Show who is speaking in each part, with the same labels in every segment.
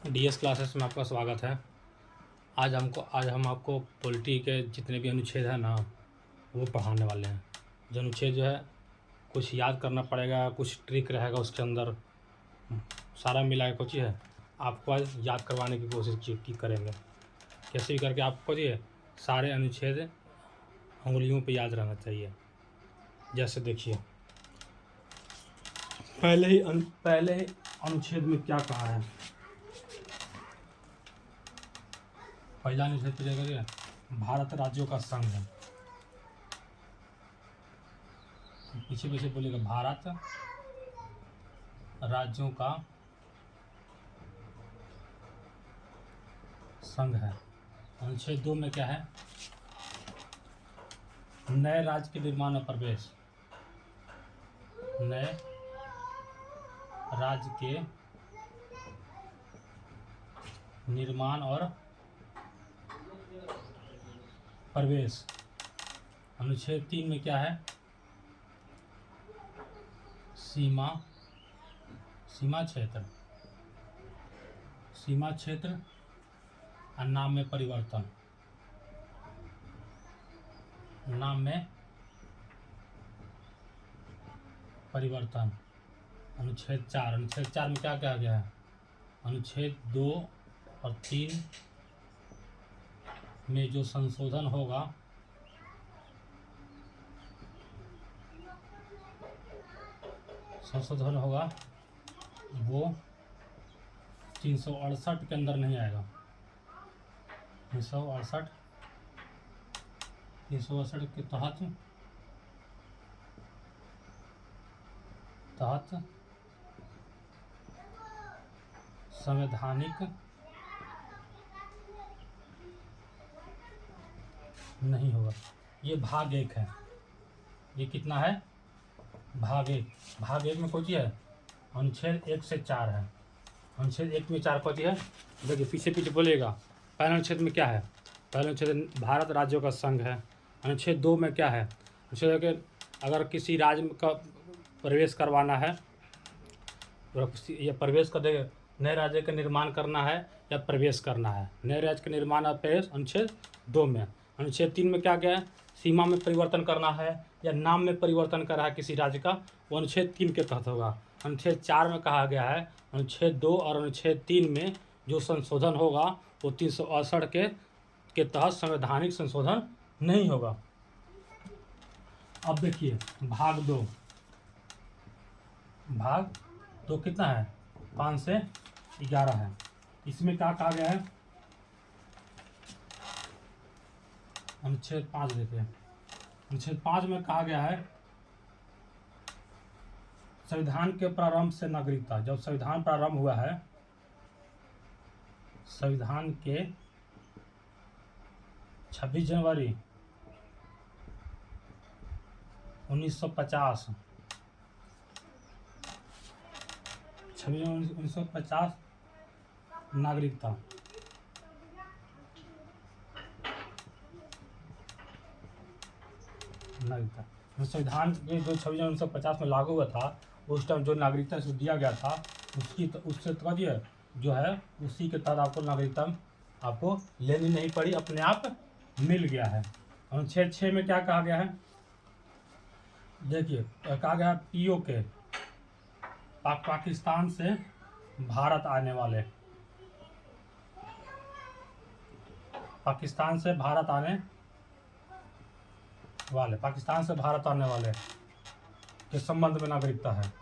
Speaker 1: DS classes में आपका स्वागत है। आज हम आपको पॉलिटी के जितने भी अनुच्छेद हैं ना वो पढ़ाने वाले हैं। जो अनुच्छेद जो है कुछ याद करना पड़ेगा, कुछ ट्रिक रहेगा उसके अंदर, सारा मिला के कुछ है आपको आज याद करवाने की कोशिश की करेंगे। कैसे भी करके आपको ये सारे अनुच्छेद उंगलियों पे याद रहना चाहिए। जैसे देखिए पहले ही अनुच्छेद में क्या कहा है। पहला अनुच्छेद पे जाकर भारत राज्यों का संघ है। पीछे पीछे बोलेगा भारत राज्यों का संघ है। अनुच्छेद 2 में क्या है? नए राज्य के निर्माण और प्रवेश। नए राज्य के निर्माण और प्रवेश। अनुच्छेद 3 में क्या है? सीमा क्षेत्र। सीमा क्षेत्र और नाम में परिवर्तन। नाम में परिवर्तन। अनुच्छेद 4 में क्या कहा गया है? अनुच्छेद 2 और 3 में जो संशोधन होगा वो 368 के अंदर नहीं आएगा। 368 के तहत संवैधानिक नहीं होगा। ये भाग 1 है। ये कितना है? भाग 1। भाग 1 में कौन सी है? अनुच्छेद 1 से 4 है। अनुच्छेद 1 में 4 कौन सी है? देखिए पीछे पीछे बोलेगा। पहले अनुच्छेद में क्या है? पहले अनुच्छेद भारत राज्यों का संघ है। अनुच्छेद 2 में क्या है? अनुच्छेद के अगर किसी राज्य का प्रवेश करवाना है या प्रवेश कर देगा, नए राज्य का निर्माण करना है या प्रवेश करना है। नए राज्य का निर्माण और प्रवेश अनुच्छेद 2 में। अनुच्छेद 3 में क्या गया है? सीमा में परिवर्तन करना है या नाम में परिवर्तन करा है किसी राज्य का, वो अनुच्छेद 3 के तहत होगा। अनुच्छेद 4 में कहा गया है अनुच्छेद 2 और अनुच्छेद 3 में जो संशोधन होगा वो 368 के तहत संवैधानिक संशोधन नहीं होगा। अब देखिए भाग 2 कितना है? 5 से 11 है। इसमें क्या कहा गया है? अनुच्छेद 5 देखिए। अनुच्छेद 5 में कहा गया है संविधान के प्रारंभ से नागरिकता। जब संविधान प्रारंभ हुआ है, संविधान के 26 जनवरी 1950 नागरिकता। संविधान के जो 26 जनवरी 1950 में लागू हुआ था, उस टाइम जो नागरिकता से दिया गया था उससे जो है उसी के तहत आपको नागरिकता आपको लेनी नहीं पड़ी, अपने आप मिल गया है। अनुच्छेद 6 में क्या कहा गया है? देखिए कहा गया है पीओ के पाकिस्तान से भारत आने वाले, पाकिस्तान से भारत आने वाले के संबंध में नागरिकता है।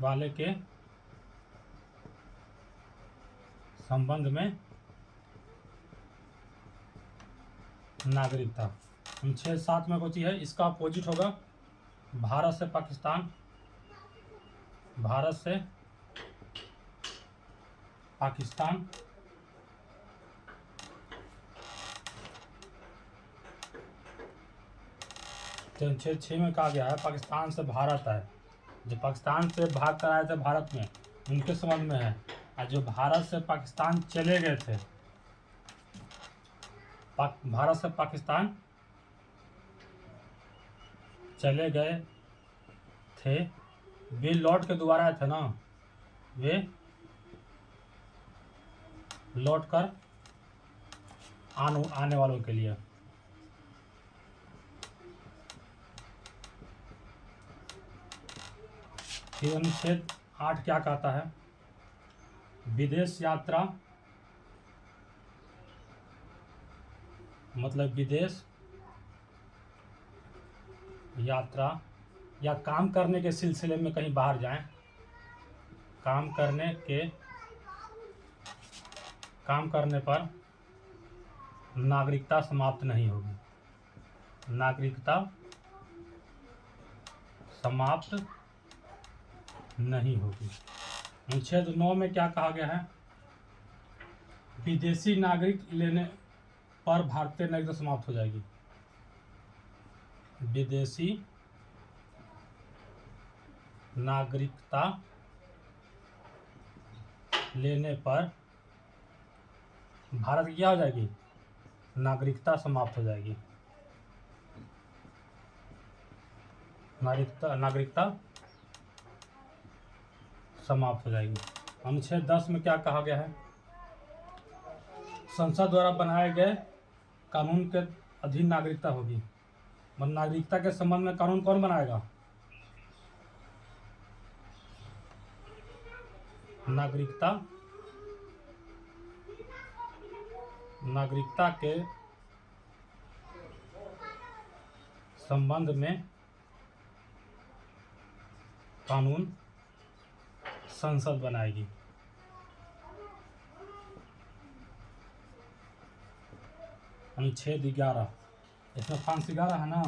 Speaker 1: वाले के संबंध में नागरिकता। अनुच्छेद 7 में कौन सी है? इसका अपोजिट होगा भारत से पाकिस्तान। अनुच्छेद 6 में कहा गया है पाकिस्तान से भारत है। जो पाकिस्तान से भाग कर आए थे भारत में, उनके संबंध में है। और जो भारत से पाकिस्तान चले गए थे, भारत से पाकिस्तान चले गए थे, वे लौट के दोबारा आए थे ना, वे लौट कर आने वालों के लिए। फिर अनुच्छेद 8 क्या कहता है? विदेश यात्रा मतलब विदेश यात्रा या काम करने के सिलसिले में कहीं बाहर जाएं, काम करने पर नागरिकता समाप्त नहीं होगी। नागरिकता समाप्त नहीं होगी। अनुच्छेद 9 में क्या कहा गया है? विदेशी नागरिक लेने पर भारतीय नागरिकता समाप्त हो जाएगी। विदेशी नागरिकता लेने पर भारत की क्या हो जाएगी? नागरिकता समाप्त हो जाएगी। नागरिकता समाप्त हो जाएगी। अनुच्छेद 10 में क्या कहा गया है? संसद द्वारा बनाए गए कानून के अधीन नागरिकता होगी। मतलब नागरिकता के संबंध में कानून कौन बनाएगा? नागरिकता के संबंध में कानून संसद बनाएगी। अनुच्छेद 11, इसमें 511 है ना?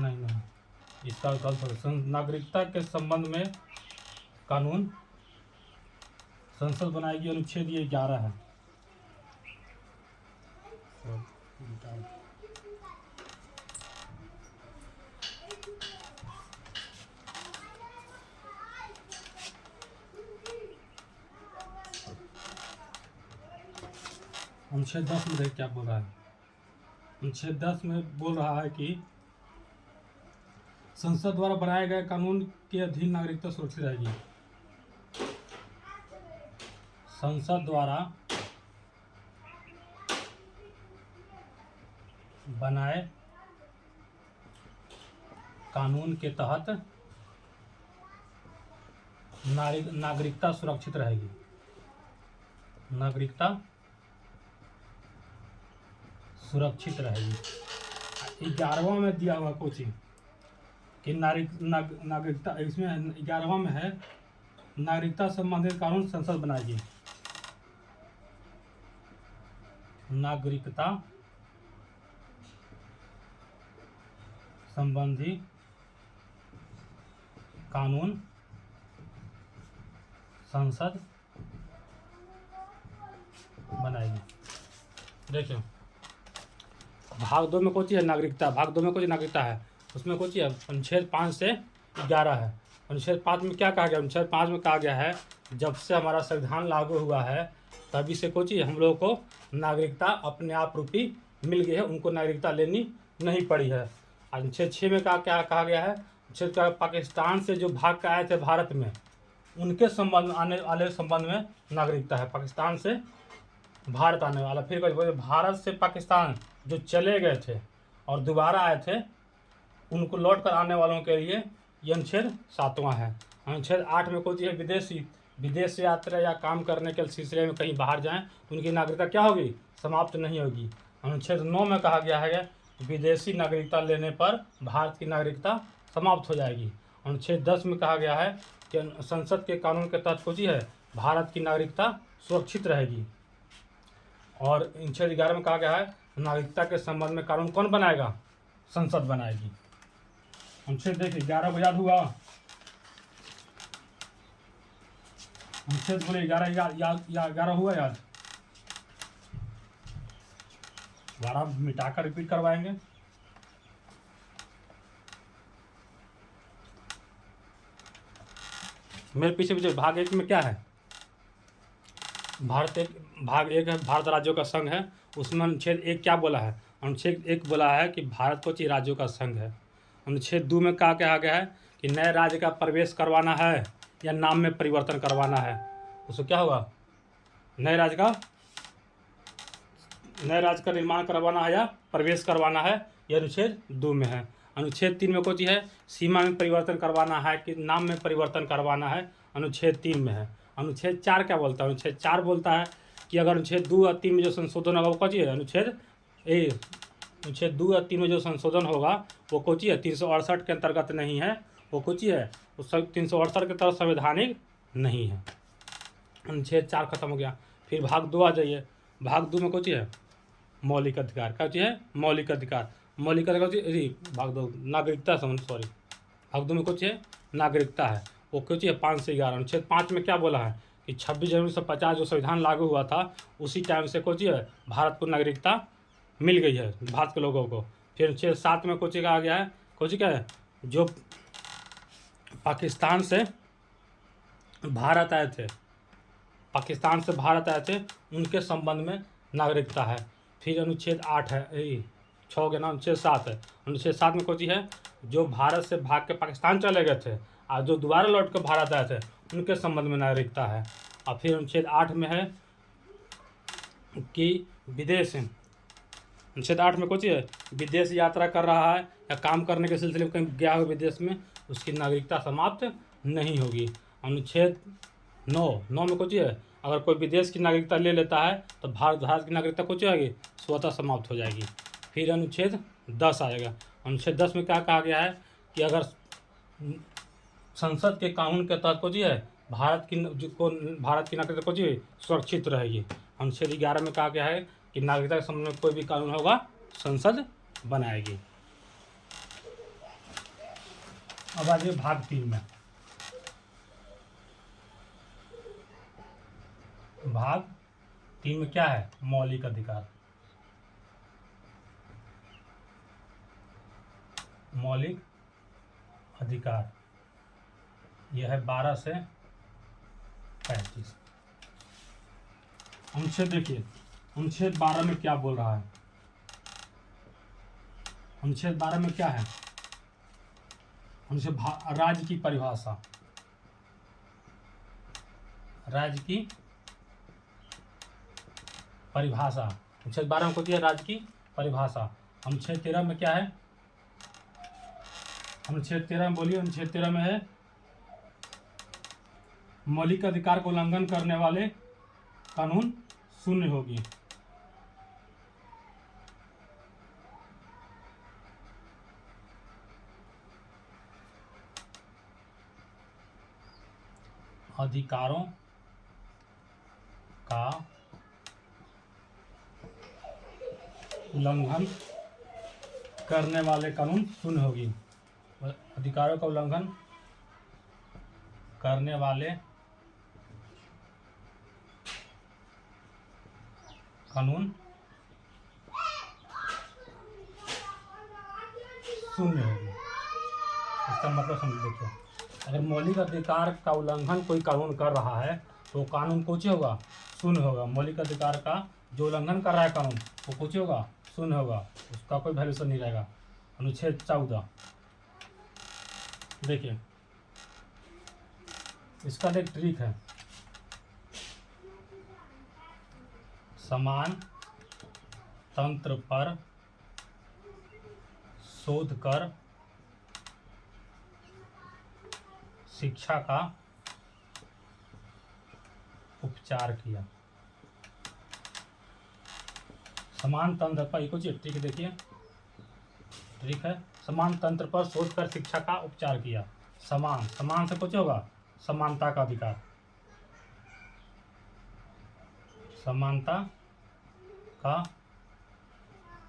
Speaker 1: नहीं, इसका विकल्प नागरिकता के संबंध में कानून संसद बनाएगी। अनुच्छेद ये 11 है। अनुच्छेद 10 में क्या बोल रहा है? अनुच्छेद 10 में बोल रहा है कि संसद द्वारा बनाए गए कानून के अधीन नागरिकता सुरक्षित रहेगी। संसद द्वारा बनाए कानून के तहत नागरिकता सुरक्षित रहेगी। नागरिकता सुरक्षित रहेगी। 11वां में दिया हुआ कोचिंग कि नागरिकता, इसमें 11वां में है नागरिकता संबंधित कानून संसद बनाएगी। नागरिकता संबंधी कानून संसद बनाएगी। देखिए भाग 2 में कौन सी है? नागरिकता। भाग 2 में कौन सी नागरिकता है? उसमें कौन सी है? अनुच्छेद 5 से 11 है। अनुच्छेद 5 में क्या कहा गया? अनुच्छेद 5 में कहा गया है जब से हमारा संविधान लागू हुआ है तभी से कौन सी हम लोगों को नागरिकता अपने आप रूपी मिल गई है, उनको नागरिकता लेनी नहीं पड़ी है। अनुच्छेद 6 में क्या कहा गया है? अनुच्छेद का पाकिस्तान से जो भाग के आए थे भारत में, उनके संबंध आने वाले संबंध में नागरिकता है। पाकिस्तान से भारत आने वाला, फिर भारत से पाकिस्तान जो चले गए थे और दोबारा आए थे, उनको लौट कर आने वालों के लिए ये अनुच्छेद 7वां है। अनुच्छेद 8 में कौन सी है? विदेश यात्रा या काम करने के सिलसिले में कहीं बाहर जाएं, उनकी नागरिकता क्या होगी? समाप्त नहीं होगी। अनुच्छेद 9 में कहा गया है विदेशी नागरिकता लेने पर भारत की नागरिकता समाप्त हो जाएगी। अनुच्छेद 10 में कहा गया है कि संसद के कानून के तहत कौन सी है? भारत की नागरिकता सुरक्षित रहेगी। और अनुच्छेद 11 में कहा गया है नागरिकता के संबंध में कानून कौन बनाएगा? संसद बनाएगी। अनुच्छेद देखिए 11 को याद हुआ? अनुच्छेद बोले 11 हुआ याद? 12 मिटाकर रिपीट करवाएंगे। मेरे पीछे भाग 1 में क्या है? भाग 1 है भारत राज्यों का संघ है। उसमें अनुच्छेद 1 क्या बोला है? अनुच्छेद 1 बोला है कि भारत को राज्यों का संघ है। अनुच्छेद 2 में कहा गया है कि नए राज्य का प्रवेश करवाना है या नाम में परिवर्तन करवाना है, उसको क्या होगा, नए राज्य का निर्माण करवाना है या प्रवेश करवाना है, यह अनुच्छेद 2 में है। अनुच्छेद 3 में कौन चीज़ है, सीमा में परिवर्तन करवाना है कि नाम में परिवर्तन करवाना है, अनुच्छेद 3 में है। अनुच्छेद 4 क्या बोलता है, अनुच्छेद 4 बोलता है कि अगर अनुच्छेद 2 और 3 में जो संशोधन होगा वो कौन चीज़ है, अनुच्छेद 2 या 3 में जो संशोधन होगा वो कौन चीज़ है, 368 के अंतर्गत नहीं है, वो कौन चीज़ है, उस 368 के तहत संवैधानिक नहीं है। अनुच्छेद 4 खत्म हो गया। फिर भाग 2 आ जाइए। भाग 2 में कौन चीज़ है, मौलिक अधिकार। क्या चीज़ है, मौलिक अधिकार। मौलिक अधिकार भाग 2 नागरिकता सॉरी भाग 2 में कुछ है, नागरिकता है। वो कुछ है 5 से 11। अनुच्छेद 5 में क्या बोला है कि 26 जनवरी 1950 जो संविधान लागू हुआ था उसी टाइम से कुछ है भारत को नागरिकता मिल गई है, भारत के लोगों को। फिर अनुच्छेद 7 में कुछ कहा गया है, कुछ क्या है, जो पाकिस्तान से भारत आए थे, उनके संबंध में नागरिकता है। फिर अनुच्छेद 8 है, 6 हो गया ना, अनुच्छेद 7 है। अनुच्छेद 7 में कौन चीज़ है, जो भारत से भाग के पाकिस्तान चले गए थे और जो दोबारा लौट कर भारत आए थे उनके संबंध में नागरिकता है। और फिर अनुच्छेद 8 में है कि अनुच्छेद 8 में कौन चीज़ है, विदेश यात्रा कर रहा है या काम करने के सिलसिले में कहीं गया हो विदेश में, उसकी नागरिकता समाप्त नहीं होगी। अनुच्छेद 9 में कौन चीज़ है, अगर कोई विदेश की नागरिकता ले लेता है तो भारत की नागरिकता कुछ हो जाएगी, स्वतः समाप्त हो जाएगी। फिर अनुच्छेद 10 आएगा। अनुच्छेद 10 में क्या कहा गया है कि अगर संसद के कानून के तहत कुछ है भारत की नागरिकता कुछ सुरक्षित रहेगी। अनुच्छेद 11 में कहा गया है कि नागरिकता के संबंध में कोई भी कानून होगा संसद बनाएगी। अब आ जाइए भाग 3 में। भाग 3 में क्या है, मौलिक अधिकार। मौलिक अधिकार यह है 12 से 35। अनुच्छेद देखिए, अनुच्छेद 12 में क्या बोल रहा है, अनुच्छेद 12 में क्या है, अनुच्छेद राज्य की परिभाषा, राज्य की परिभाषा। अनुच्छेद 12 में होती है राज्य की परिभाषा। अनुच्छेद 13 में क्या है, अनुच्छेद 13 में बोलिए, अनुच्छेद 13 में है मौलिक अधिकार को उल्लंघन करने वाले कानून शून्य होगी। अधिकारों का उल्लंघन करने वाले कानून शून्य होगी। अधिकारों का उल्लंघन करने वाले कानून शून्य होगी। इसका मतलब समझ देखिए, अगर मौलिक अधिकार का उल्लंघन कोई कानून कर रहा है तो कानून कुछ होगा, शून्य होगा। मौलिक अधिकार का जो उल्लंघन कर रहा है कानून वो कुछ होगा, शून्य होगा, उसका कोई वैल्यूशन नहीं रहेगा। अनुच्छेद 14 देखिए, इसका एक ट्रिक है, समान तंत्र पर शोध कर शिक्षा का उपचार किया। समान तंत्र पर कुछ ट्रिक देखिए, ट्रिक है, समान तंत्र पर शोध कर शिक्षा का उपचार किया। समान से कुछ होगा, समानता का अधिकार, समानता का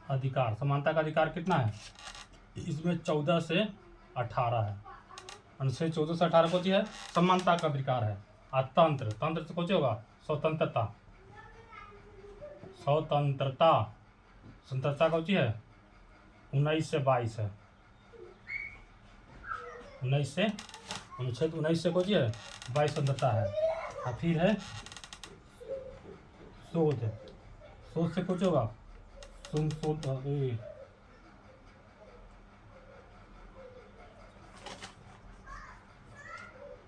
Speaker 1: अधिकार। समानता का अधिकार कितना है, इसमें 14 से 18 है। अनुच्छेद 14 से 18 को है समानता का अधिकार है। और तंत्र से कुछ होगा, स्वतंत्रता को है 19 से 22 है। 19 से अनुच्छेद 19 से कुछ है 22 स्वतंत्रता है। और फिर है शोध से कुछ होगा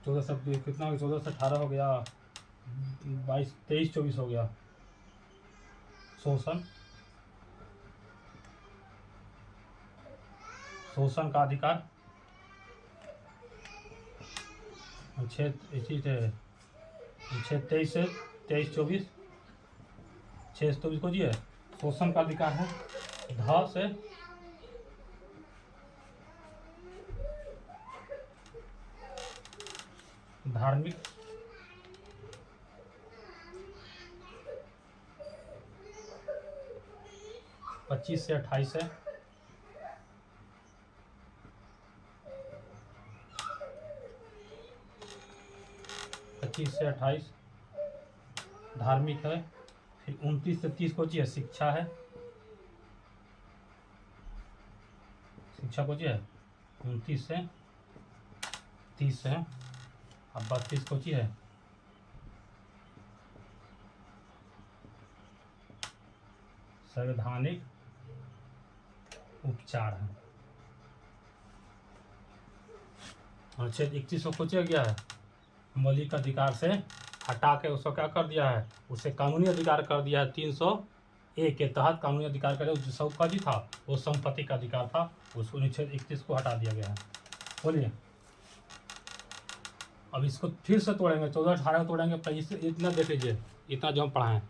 Speaker 1: 14 से कितना हो गया, 14 से 18 हो गया, 22 23 24 हो गया। शोषण, शोषण का अधिकार, अनुच्छेद इसी थे, अनुच्छेद 23 से 23 24 6 से 24 को जी है, शोषण का अधिकार है। ध से धार्मिक, 25 से 28 है, से 28 धार्मिक है। फिर 29 से 30 को जी है, शिक्षा है, शिक्षा को जी है 29 से 30 है। अब 32 को जी है संवैधानिक उपचार है। अनुच्छेद 31 को खोजा गया है, मौलिक अधिकार से हटा के उसको क्या कर दिया है, उसे कानूनी अधिकार कर दिया है। 301 के तहत कानूनी अधिकार कर, जो सबका जी था वो संपत्ति का अधिकार था, उसको अनुच्छेद 31 को हटा दिया गया है। बोलिए, अब इसको फिर से तोड़ेंगे, 14 18 को तोड़ेंगे। पहले इतना देख लीजिए, इतना जो हम पढ़ा है,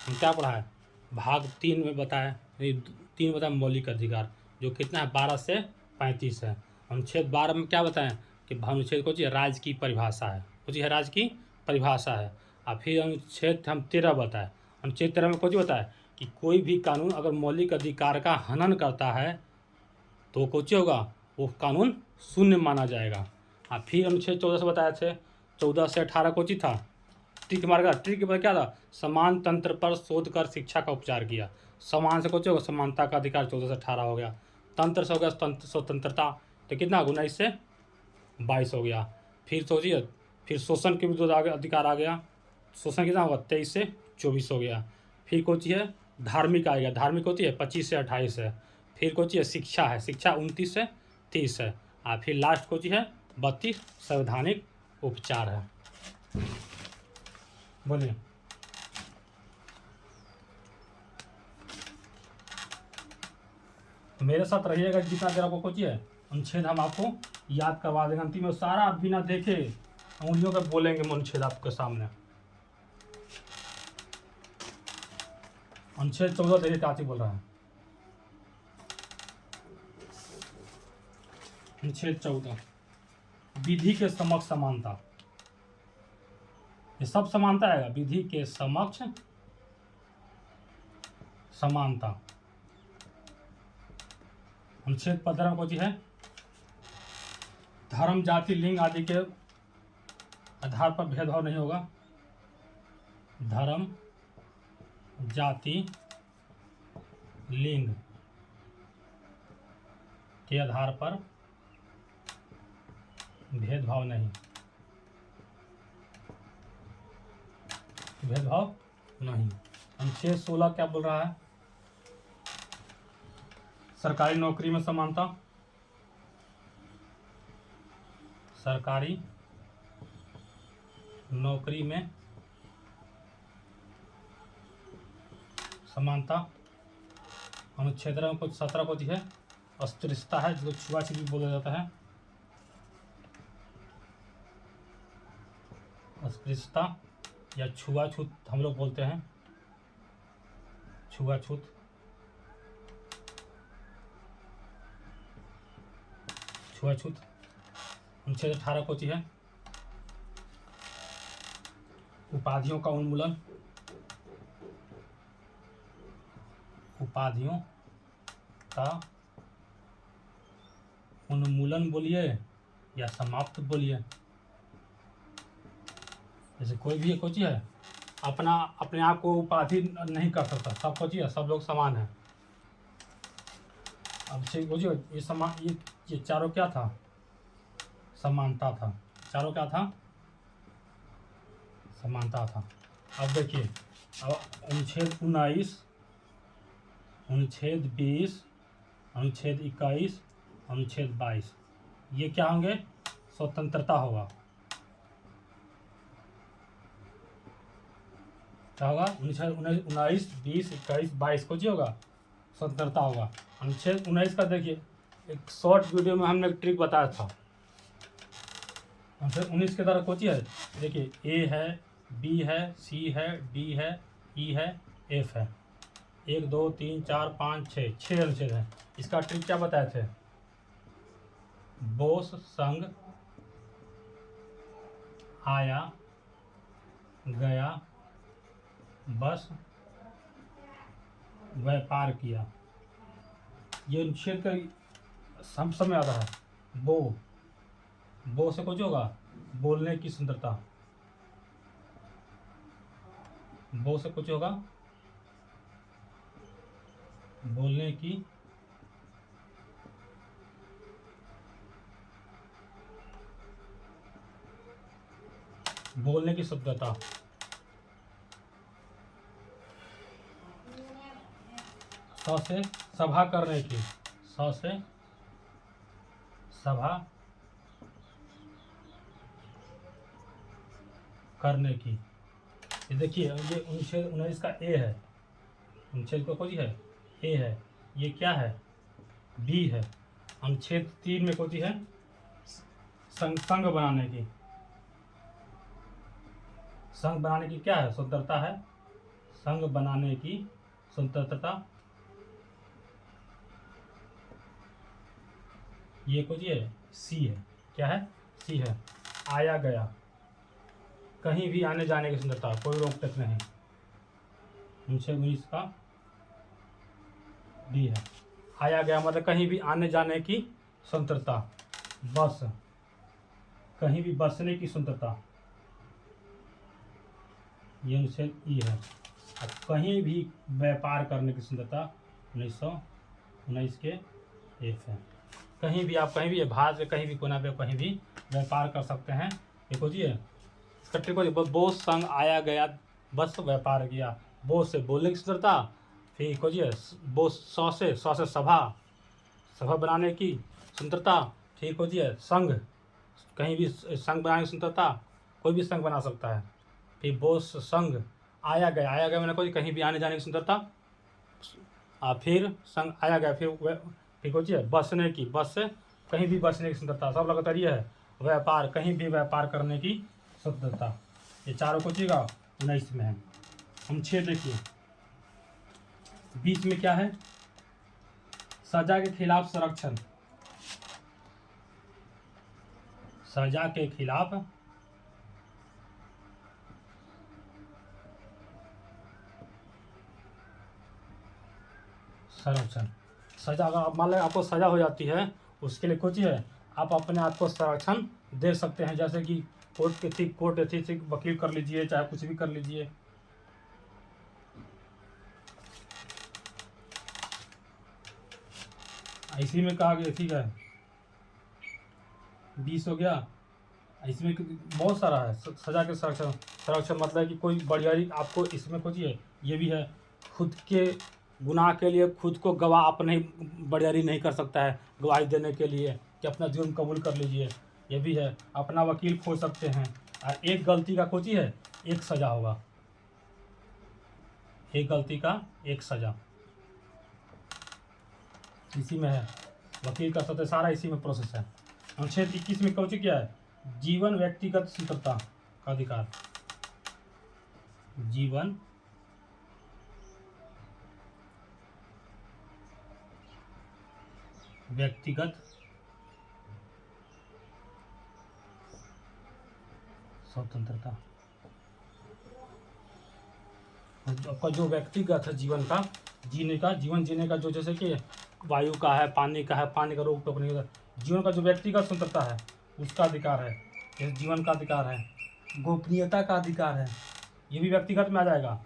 Speaker 1: हम क्या पढ़ा है, भाग 3 में बताया, 3 बताया मौलिक अधिकार, जो कितना है 12 से 35 है। अनुच्छेद 12 में क्या बताएं कि अनुच्छेद को जी राज्य की परिभाषा है, कुछ है राज्य की परिभाषा है। और फिर अनुच्छेद हम 13 बताए, अनुच्छेद 13 में कुछ बताया कि कोई भी कानून अगर मौलिक अधिकार का हनन करता है तो कुछ होगा, वो कानून शून्य माना जाएगा। और फिर अनुच्छेद 14 से बताए थे, 14 से 18 को जी था, ट्रिक मार गया, ट्रिक के बाद क्या था, समान तंत्र पर शोध कर शिक्षा का उपचार किया। समान से कुछ होगा, समानता का अधिकार 14 से 18 हो गया। तंत्र से हो गया स्वतंत्रता, तो कितना 19 से 22 हो गया। फिर सोचिए, फिर शोषण के विरुद्ध अधिकार आ गया, शोषण कितना होगा 23 से 24 हो गया। फिर कोची है धार्मिक आ गया, धार्मिक होती है 25 से 28 है। फिर कोची है शिक्षा है, शिक्षा 29 से 30 है। और फिर लास्ट कोची है 32 संवैधानिक उपचार है। बोलिए, मेरे साथ रहिएगा जितना देर आपको कोची है, अनुच्छेद हम आपको याद करवा देंगे। अंतिम में सारा आप बिना देखे उंगलियों पे बोलेंगे अनुच्छेद आपके सामने। अनुच्छेद 14 देखिए क्या बोल रहा है, अनुच्छेद 14 विधि के समक्ष समानता, ये सब समानता आएगा, विधि के समक्ष समानता। अनुच्छेद 15 को जी है धर्म जाति लिंग आदि के आधार पर भेदभाव नहीं होगा, धर्म जाति लिंग के आधार पर भेदभाव नहीं, भेदभाव नहीं। अनुच्छेद 16 क्या बोल रहा है, सरकारी नौकरी में समानता, सरकारी नौकरी में समानता। अनुच्छेद में कुछ 17 को है अस्पृश्यता है, जो छुआछूत भी बोला जाता है, अस्पृश्यता या छुआछूत हम लोग बोलते हैं, छुआछूत। छुआछूत अनुच्छेद 18 को है उपाधियों का उन्मूलन, उपाधियों का उन्मूलन बोलिए या समाप्त बोलिए। जैसे कोई भी कोची है अपने आप को उपाधि नहीं कर सकता, सब कोची है, सब लोग समान है। अब से बोझिए ये चारों क्या था, समानता था, चारों क्या था, समानता था। अब देखिए, अब अनुच्छेद 19, अनुच्छेद 20, अनुच्छेद 21, अनुच्छेद 22, ये क्या होंगे, स्वतंत्रता होगा, क्या होगा? अनुच्छेद 19, 20, 21, 22 को जी होगा स्वतंत्रता होगा। अनुच्छेद 19 का देखिए, एक शॉर्ट वीडियो में हमने एक ट्रिक बताया था। अनुच्छेद 19 के द्वारा कोची है, देखिए ए है, बी है, सी है, डी है, ई है, एफ है। 1 2 3 4 5 6 अनुच्छेद हैं। इसका ट्रिक क्या बताए थे? बोस संघ आया गया बस व्यापार किया। ये अनुच्छेद का सब समय आता है। बो से कुछ होगा बोलने की स्वतंत्रता, बो से कुछ होगा बोलने की स्वतंत्रता। स से सभा करने की, स से सभा करने की। ये देखिए, ये अनुच्छेद 19 का ए है, अनुच्छेद का कोई है ए है। ये क्या है? बी है। अनुच्छेद 3 में कोई है संघ बनाने की, संघ बनाने की क्या है? स्वतंत्रता है। संघ बनाने की स्वतंत्रता। ये कुछ है सी है। क्या है? सी है। आया गया, कहीं भी आने जाने की स्वतंत्रता, कोई रोक टोक नहीं। अनुच्छेद 19 का बी है। आया गया मतलब कहीं भी आने जाने की स्वतंत्रता। बस, कहीं भी बसने की स्वतंत्रता, ये अनुच्छेद ई है। और कहीं भी व्यापार करने की स्वतंत्रता 1919 के एफ है। कहीं भी आप कहीं भी भारत में कहीं भी कोना पे कहीं भी व्यापार कर सकते हैं। देखो जी, इसका ट्रिक हो, बोस संघ आया गया बस व्यापार किया। बोस से बोलने की स्वतंत्रता, फिर खोजिए बोस सौ से सभा बनाने की स्वतंत्रता। ठीक खोजिए संघ, कहीं भी संघ बनाने की स्वतंत्रता, कोई भी संघ बना सकता है। फिर बोस संघ आया गया मैंने कोई कहीं भी आने जाने की स्वतंत्रता। फिर संघ आया गया, फिर खोजिए बसने की, बस से कहीं भी बसने की स्वतंत्रता। सब लगातार ये है व्यापार, कहीं भी व्यापार करने की स्वतंत्रता। ये चारों कोचिएगा 19 में है। हम 6 देखिए, 20 में क्या है? सजा के खिलाफ संरक्षण, सजा के खिलाफ संरक्षण। सजा, अगर मान लो आपको सजा हो जाती है, उसके लिए कुछ है आप अपने आप को संरक्षण दे सकते हैं। जैसे कि कोर्ट एथिक्स वकील कर लीजिए, चाहे कुछ भी कर लीजिए। इसी में कहा गया, ठीक है 20 हो गया। इसमें बहुत सारा है सजा के संरक्षण मतलब कि कोई बड़ियारी आपको इसमें खोजिए। ये भी है खुद के गुनाह के लिए खुद को गवाह आप नहीं, बड़ियारी नहीं कर सकता है गवाही देने के लिए कि अपना जुर्म कबूल कर लीजिए। ये भी है अपना वकील खो सकते हैं। और एक गलती का खोजी है एक सजा होगा, एक गलती का एक सजा, इसी में है वकील का सत्य, सारा इसी में प्रोसेस है। अनुच्छेद 21 में कौन क्या है? जीवन व्यक्तिगत स्वतंत्रता का अधिकार, जीवन व्यक्तिगत स्वतंत्रता। आपका जो व्यक्तिगत है जीवन का जीवन जीने का जो, जैसे कि वायु का है, पानी का है, पानी का रोक टोक नहीं होता। जीवन का जो व्यक्तिगत स्वतंत्रता है उसका अधिकार है, जैसे जीवन का अधिकार है। गोपनीयता का अधिकार है, ये भी व्यक्तिगत में आ जाएगा।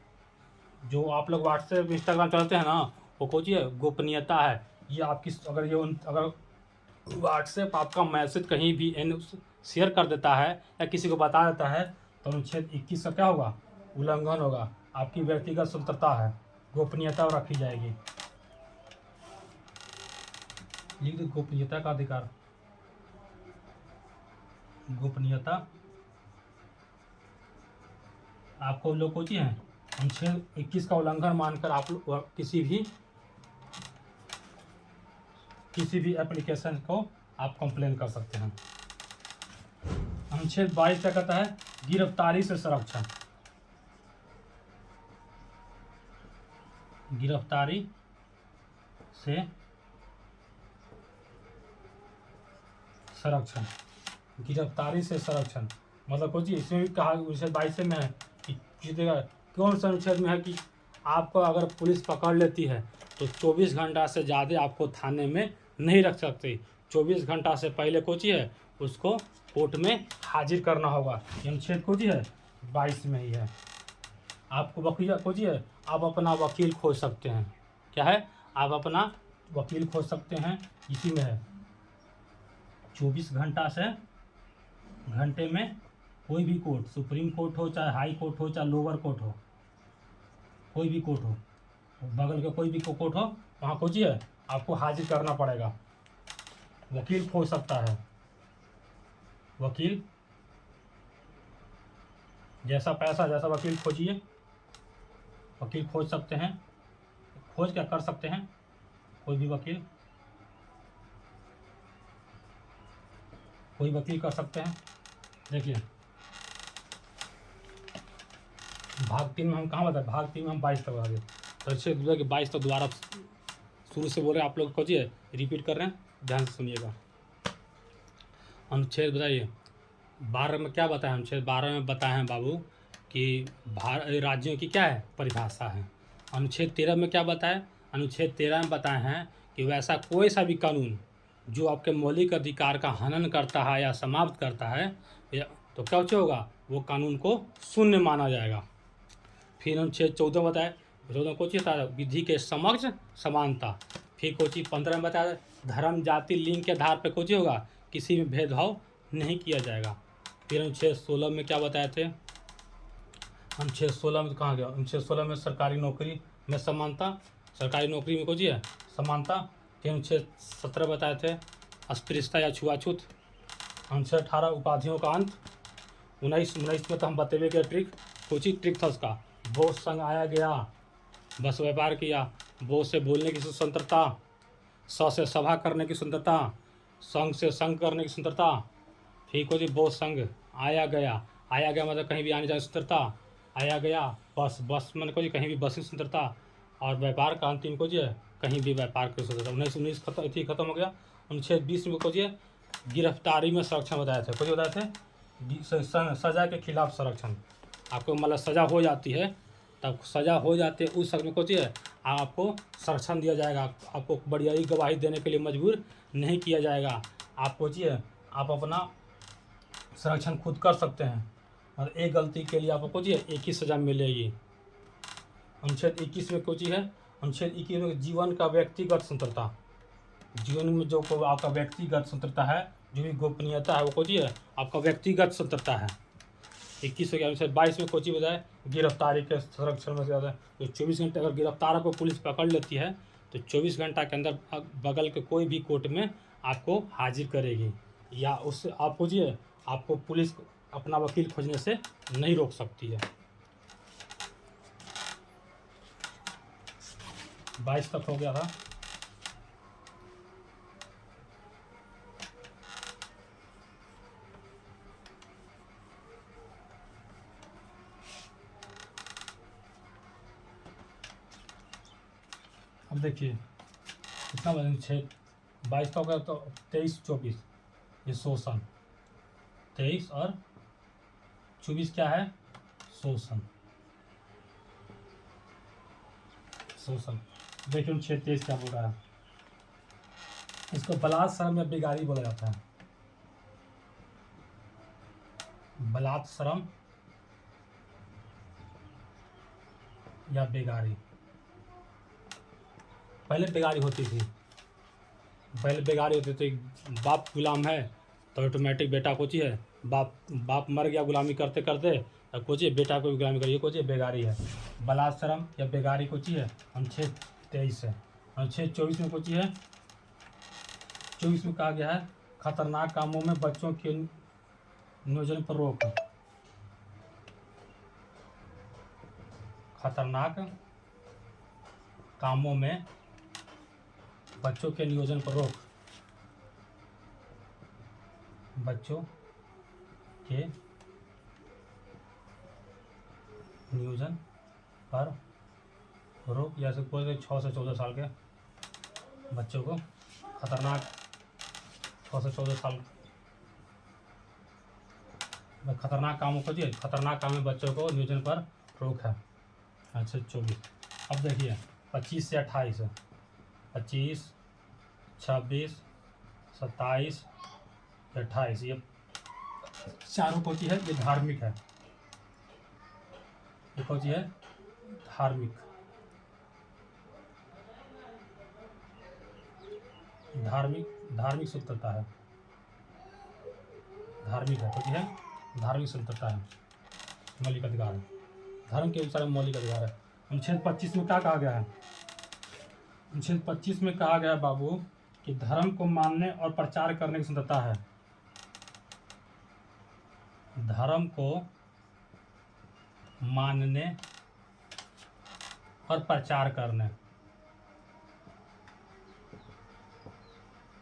Speaker 1: जो आप लोग व्हाट्सएप इंस्टाग्राम चलाते हैं ना, वो खोजिए गोपनीयता है। ये आपकी अगर व्हाट्सएप आपका मैसेज कहीं भी शेयर कर देता है या किसी को बता देता है तो अनुच्छेद 21 का क्या होगा? उल्लंघन होगा। आपकी व्यक्तिगत स्वतंत्रता है, गोपनीयता रखी जाएगी। लिख दो गोपनीयता का अधिकार, गोपनीयता। आपको लोग कोची हैं अनुच्छेद 21 का उल्लंघन मानकर आप लोग किसी भी एप्लीकेशन को आप कंप्लेन कर सकते हैं। अनुच्छेद 22 क्या कहता है? गिरफ्तारी से संरक्षण। गिरफ्तारी से संरक्षण। गिरफ्तारी से संरक्षण मतलब कुछ इसमें भी कहा अनुच्छेद 22 में है कि कौन सा अनुच्छेद में है कि आपको अगर पुलिस पकड़ लेती है तो 24 घंटा से ज़्यादा आपको थाने में नहीं रख सकती। 24 घंटा से पहले कुछ है उसको कोर्ट में हाजिर करना होगा। ये अनुच्छेद कुछ है 22 में ही है। आपको वकील कुछ है, आप अपना वकील खोज सकते हैं। क्या है? आप अपना वकील खोज सकते हैं, इसी में है। 24 घंटे में कोई भी कोर्ट, सुप्रीम कोर्ट हो चाहे हाई कोर्ट हो चाहे लोअर कोर्ट हो, कोई भी कोर्ट हो, बगल का कोई भी कोर्ट हो, वहाँ कुछ है आपको हाजिर करना पड़ेगा। वकील खोज सकता है। वकील जैसा पैसा जैसा वकील खोजिए, वकील खोज सकते हैं। खोज क्या कर सकते हैं? कोई भी वकील, कोई वकील कर सकते हैं। देखिए भाग 3 में हम कहाँ बताए? भाग 3 में हम 22 तक बता दिए। तो अच्छे 22 तक दोबारा शुरू से बोल रहे हैं, आप लोग को जी रिपीट कर रहे हैं, ध्यान से सुनिएगा। अनुच्छेद बताइए 12 में क्या बताया? अनुच्छेद 12 में बताए हैं बाबू कि राज्यों की क्या है? परिभाषा है। अनुच्छेद 13 में क्या बताया? अनुच्छेद 13 में बताए हैं कि वैसा कोई सा भी कानून जो आपके मौलिक अधिकार का हनन करता है या समाप्त करता है तो क्या होगा? वो कानून को शून्य माना जाएगा। फिर अनुच्छेद 14 बताया, 14 को चीज था विधि के समक्ष समानता। फिर कोची 15 में बताया धर्म जाति लिंग के आधार पर कोची होगा? किसी में भेदभाव नहीं किया जाएगा। फिर अनुच्छेद 16 में क्या बताए थे? अनुच्छेद 16 में कहाँ गया? अनुच्छेद 16 में सरकारी नौकरी में समानता, सरकारी नौकरी में कुछ है समानता। फिर अनुच्छेद 17 बताए थे अस्पृश्यता या छुआछूत। अनुच्छेद 18 उपाधियों का अंत। 19 में तो हम बतेबे के ट्रिक कोची ट्रिक था उसका। बोझ संग आया गया, बस व्यापार किया, बोझ से बोलने की स्वतंत्रता, से सभा करने की स्वतंत्रता, संघ से संघ करने की स्वतंत्रता। ठीक हो जी, बोझ संघ आया गया, आया गया मतलब कहीं भी आने जाने की स्वतंत्रता, आया गया बस मैंने को जी कहीं भी बस की स्वतंत्रता। और व्यापार का अंतिम को जी कहीं भी व्यापार की स्वतंत्रता। 19 खत्म हो गया। अनुच्छेद 20 में को जी गिरफ्तारी में संरक्षण बताए थे। कुछ बताए थे सजा के खिलाफ संरक्षण। आपको मतलब सज़ा हो जाती है, तब सज़ा हो जाती है उस समय में कुछ है आपको संरक्षण दिया जाएगा। आपको बड़ियाई गवाही देने के लिए मजबूर नहीं किया जाएगा। आप सोचिए आप अपना संरक्षण खुद कर सकते हैं और एक गलती के लिए आपको कुछ एक ही सज़ा मिलेगी। अनुच्छेद 21 में कुछ है, अनुच्छेद 21 में जीवन का व्यक्तिगत स्वतंत्रता। जीवन में जो आपका व्यक्तिगत स्वतंत्रता है, जो भी गोपनीयता है वो कुछ है आपका व्यक्तिगत स्वतंत्रता है। 21 के अनुच्छेद 22 में कोची बताए गिरफ्तारी के संरक्षण में ज़्यादा। तो 24 घंटे अगर गिरफ्तार को पुलिस पकड़ लेती है तो 24 घंटा के अंदर बगल के कोई भी कोर्ट में आपको हाजिर करेगी, या उससे आप खोजिए आपको पुलिस अपना वकील खोजने से नहीं रोक सकती है। 22 तक हो गया था। अब देखिए कितना अनुच्छेद 22 का हो गया, तो 23-24 ये शोषण। 23 और 24 क्या है? शोषण। देखिए अनुच्छेद 23 क्या बोल रहा है? इसको बलात्श्रम या बेगारी बोला जाता है। बलात्श्रम या बेगारी। पहले बेगारी होती थी, बाप गुलाम है तो ऑटोमेटिक बेटा को चाहिए, बाप मर गया गुलामी करते करते अब को चाहिए बेटा को भी गुलामी करिए, को चाहिए बेगारी है। बलात्श्रम या बेगारी को चाहिए अनुच्छेद 23 है। अनुच्छेद 24 में को चाहिए, 24 में कहा गया है खतरनाक कामों में बच्चों के नियोजन पर रोक। खतरनाक कामों में बच्चों के नियोजन पर रोक। बच्चों के नियोजन पर रोक। जैसे कोई 6 से 14 साल के बच्चों को खतरनाक 6 से 14 साल खतरनाक कामों को दिए, खतरनाक काम में बच्चों को नियोजन पर रोक है। अच्छा 24। अब देखिए 25 से 28 है, 25, 26, 27, 28 ये चारों कोची है, ये धार्मिक है। ये कोची है धार्मिक। धार्मिक स्वतंत्रता है। धार्मिक है, कोची है धार्मिक स्वतंत्रता है, मौलिक अधिकार है। धर्म के अनुसार मौलिक अधिकार है। अनुच्छेद 25 में क्या कहा गया है? अनुच्छेद 25 में कहा गया है बाबू कि धर्म को मानने और प्रचार करने की स्वतंत्रता है। धर्म को मानने और प्रचार करने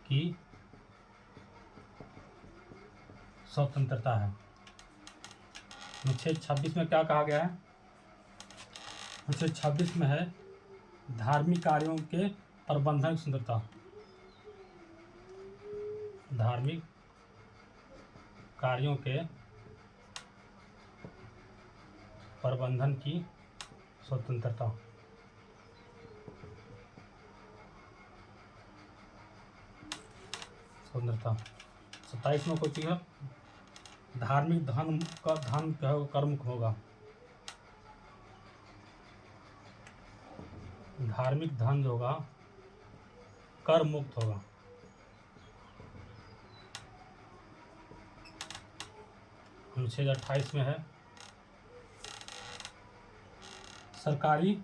Speaker 1: की स्वतंत्रता है। अनुच्छेद 26 में क्या कहा गया है? अनुच्छेद 26 में है धार्मिक कार्यों के प्रबंधन की स्वतंत्रता। धार्मिक कार्यों के प्रबंधन की स्वतंत्रता। स्वतंत्रता। 27 में कुछ है धार्मिक धन का धन कर्म होगा। धार्मिक धन जो होगा कर मुक्त होगा। अनुच्छेद 28 में है सरकारी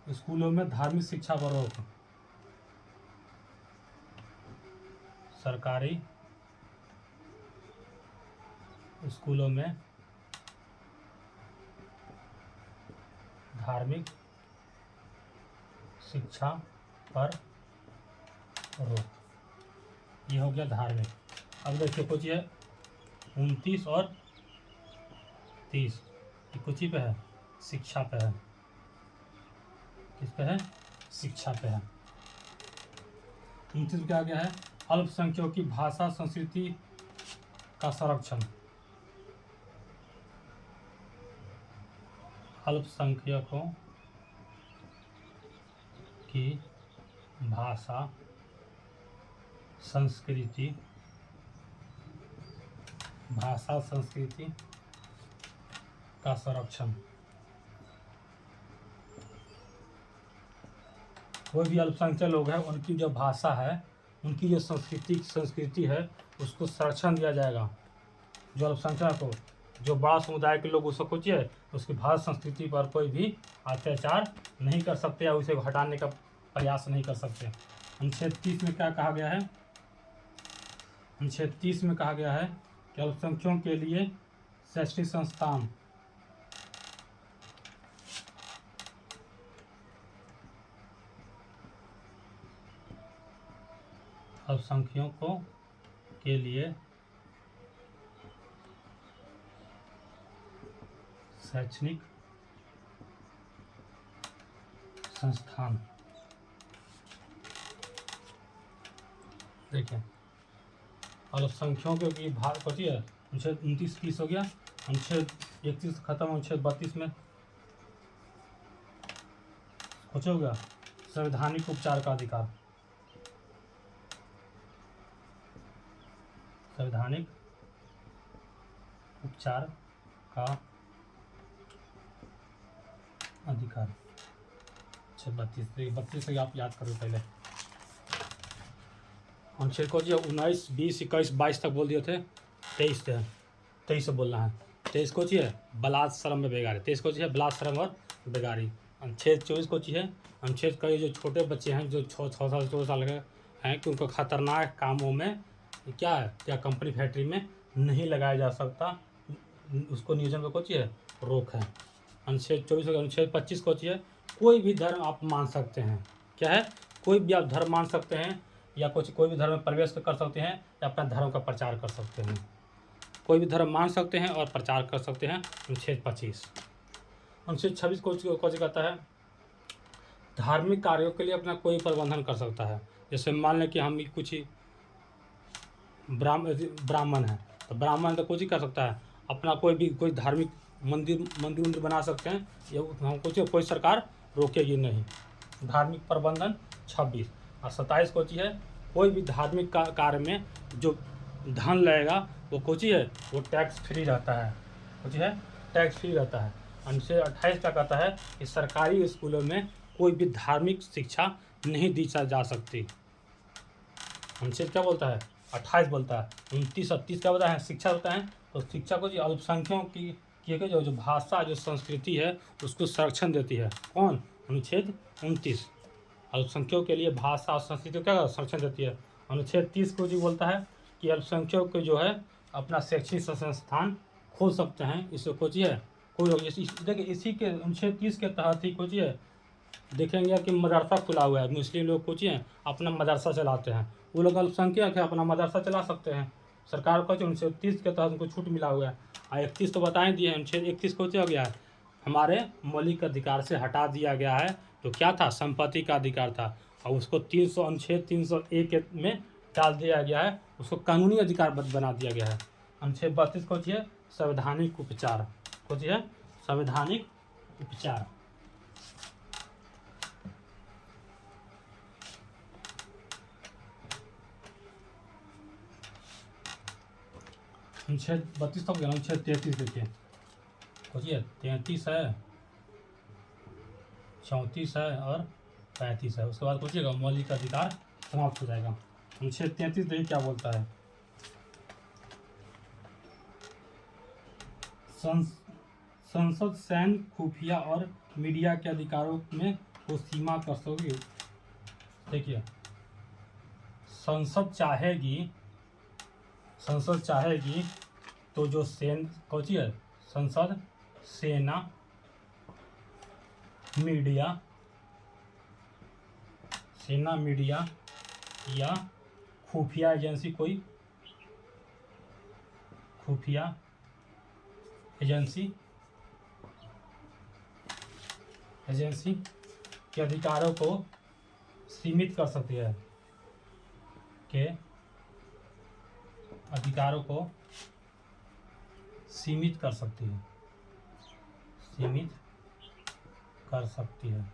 Speaker 1: स्कूलों में धार्मिक शिक्षा पर रोक। सरकारी स्कूलों में धार्मिक शिक्षा पर रोक। ये हो गया धार्मिक। अब देखिए कुछ है 29 और 30 ये कुछ ही पे है, शिक्षा पे है। किस पे है? शिक्षा पे है। 29 में क्या गया है? अल्पसंख्यकों की भाषा संस्कृति का संरक्षण। अल्पसंख्यकों की भाषा संस्कृति का संरक्षण। कोई भी अल्पसंख्यक लोग हैं उनकी जो भाषा है, उनकी जो संस्कृति है उसको संरक्षण दिया जाएगा। जो अल्पसंख्यक हो, जो बड़ा समुदाय के लोग उसको कुछ है उसकी भाषा संस्कृति पर कोई भी अत्याचार नहीं कर सकते या उसे हटाने का प्रयास नहीं कर सकते। अनुच्छेद 30 में क्या कहा गया है? अनुच्छेद 30 में कहा गया है कि अल्पसंख्यकों के लिए शैक्षणिक संस्थान अल्पसंख्यकों के लिए शैक्षणिक संस्थान। देखिए अल्पसंख्यकों की भाग होती है। अनुच्छेद 29 30 हो गया। अनुच्छेद 31 खत्म। अनुच्छेद 32 में कुछ हो गया संवैधानिक उपचार का अधिकार। संवैधानिक उपचार का अधिकार। अच्छा 32 से आप याद करो पहले। अनुच्छेद को जो 19 20 21 22 तक बोल दिए थे, 23 से बोलना है। 23 को चाहिए बलात्श्रम में बेगारी। 23 को चाहिए बलात्श्रम और बेगारी। अनुच्छेद 24 को चाहिए अनुच्छेद का जो छोटे बच्चे हैं जो 6 साल 14 साल के हैं कि उनको खतरनाक कामों में क्या है क्या कंपनी फैक्ट्री में नहीं लगाया जा सकता, उसको नियोजन को चाहिए रोक है। अनुच्छेद 24 हो गया। अनुच्छेद 25 को होती है कोई भी धर्म आप मान सकते हैं। क्या है? कोई भी आप धर्म मान सकते हैं या कोई भी धर्म में प्रवेश कर सकते हैं या अपना धर्म का प्रचार कर सकते हैं। कोई भी धर्म मान सकते हैं और प्रचार कर सकते हैं। अनुच्छेद 25। अनुच्छेद 26 को कहता है धार्मिक कार्यों के लिए अपना कोई प्रबंधन कर सकता है। जैसे मान लें कि हम कुछ ब्राह्मण है तो ब्राह्मण तो कुछ ही कर सकता है, अपना कोई धार्मिक मंदिर बना सकते हैं, ये हमको कोई सरकार रोकेगी नहीं। धार्मिक प्रबंधन 26। और 27 को है कोई भी धार्मिक कार्य में जो धन लगेगा वो कुछ है वो टैक्स फ्री रहता है। कुछ है टैक्स फ्री रहता है। अनुच्छेद 28 क्या कहता है कि सरकारी स्कूलों में कोई भी धार्मिक शिक्षा नहीं दी जा सकती। अनुच्छेद क्या बोलता है? 28 बोलता है। 29 30 क्या बोलता है? शिक्षा होता है। तो शिक्षा को जो अल्पसंख्यकों की जो भाषा जो संस्कृति है उसको संरक्षण देती है। कौन? अनुच्छेद 29 अल्पसंख्यकों के लिए भाषा और संस्कृति को क्या संरक्षण देती है। अनुच्छेद 30 को जी बोलता है कि अल्पसंख्यकों को जो है अपना शैक्षणिक संस्थान खोल सकते हैं। इसको कुछ है कोई देखिए इसी के अनुच्छेद 30 के तहत ही कुछ है देखेंगे कि मदरसा खुला हुआ है। मुस्लिम लोग कुछ हैं अपना मदरसा चलाते हैं, वो लोग अल्पसंख्यक है अपना मदरसा चला सकते हैं। सरकार को अनुच्छेद 30 के तहत उनको छूट मिला हुआ है। 31 तो बता ही दिए। अनुच्छेद 31 को हो गया है हमारे मौलिक अधिकार से हटा दिया गया है। तो क्या था? संपत्ति का अधिकार था और उसको अनुच्छेद 301 में डाल दिया गया है, उसको कानूनी अधिकार बना दिया गया है। अनुच्छेद 32 को है संवैधानिक उपचार। कुछ है संवैधानिक उपचार। अनुच्छेद 32 तक गया। अनुच्छेद 33 देखिए खोजिए 33 है, 34 है और 35 है। उसके बाद पूछिएगा मौलिक अधिकार समाप्त हो जाएगा। अनुच्छेद 33 देखिए क्या बोलता है। संसद सैन्य खुफिया और मीडिया के अधिकारों में को सीमा कर सकेगी। देखिए संसद चाहेगी तो जो संसद सेना मीडिया या खुफिया एजेंसी एजेंसी के अधिकारों को सीमित कर सकती है। सीमित कर सकती है।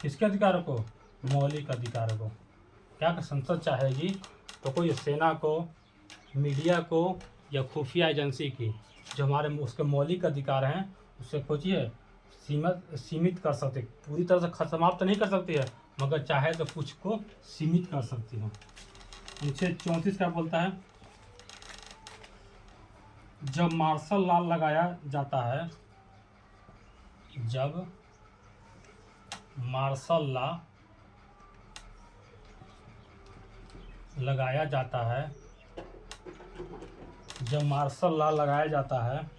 Speaker 1: किसके अधिकारों को? मौलिक अधिकारों को। क्या संसद चाहेगी तो कोई सेना को, मीडिया को या खुफिया एजेंसी की जो हमारे उसके मौलिक अधिकार हैं उससे कुछ सीमित कर सकती है। पूरी तरह से समाप्त नहीं कर सकती है मगर चाहे तो कुछ को सीमित कर सकती है। अनुच्छेद 34 क्या बोलता है? जब मार्शल लॉ लगाया जाता है जब मार्शल लॉ लगाया जाता है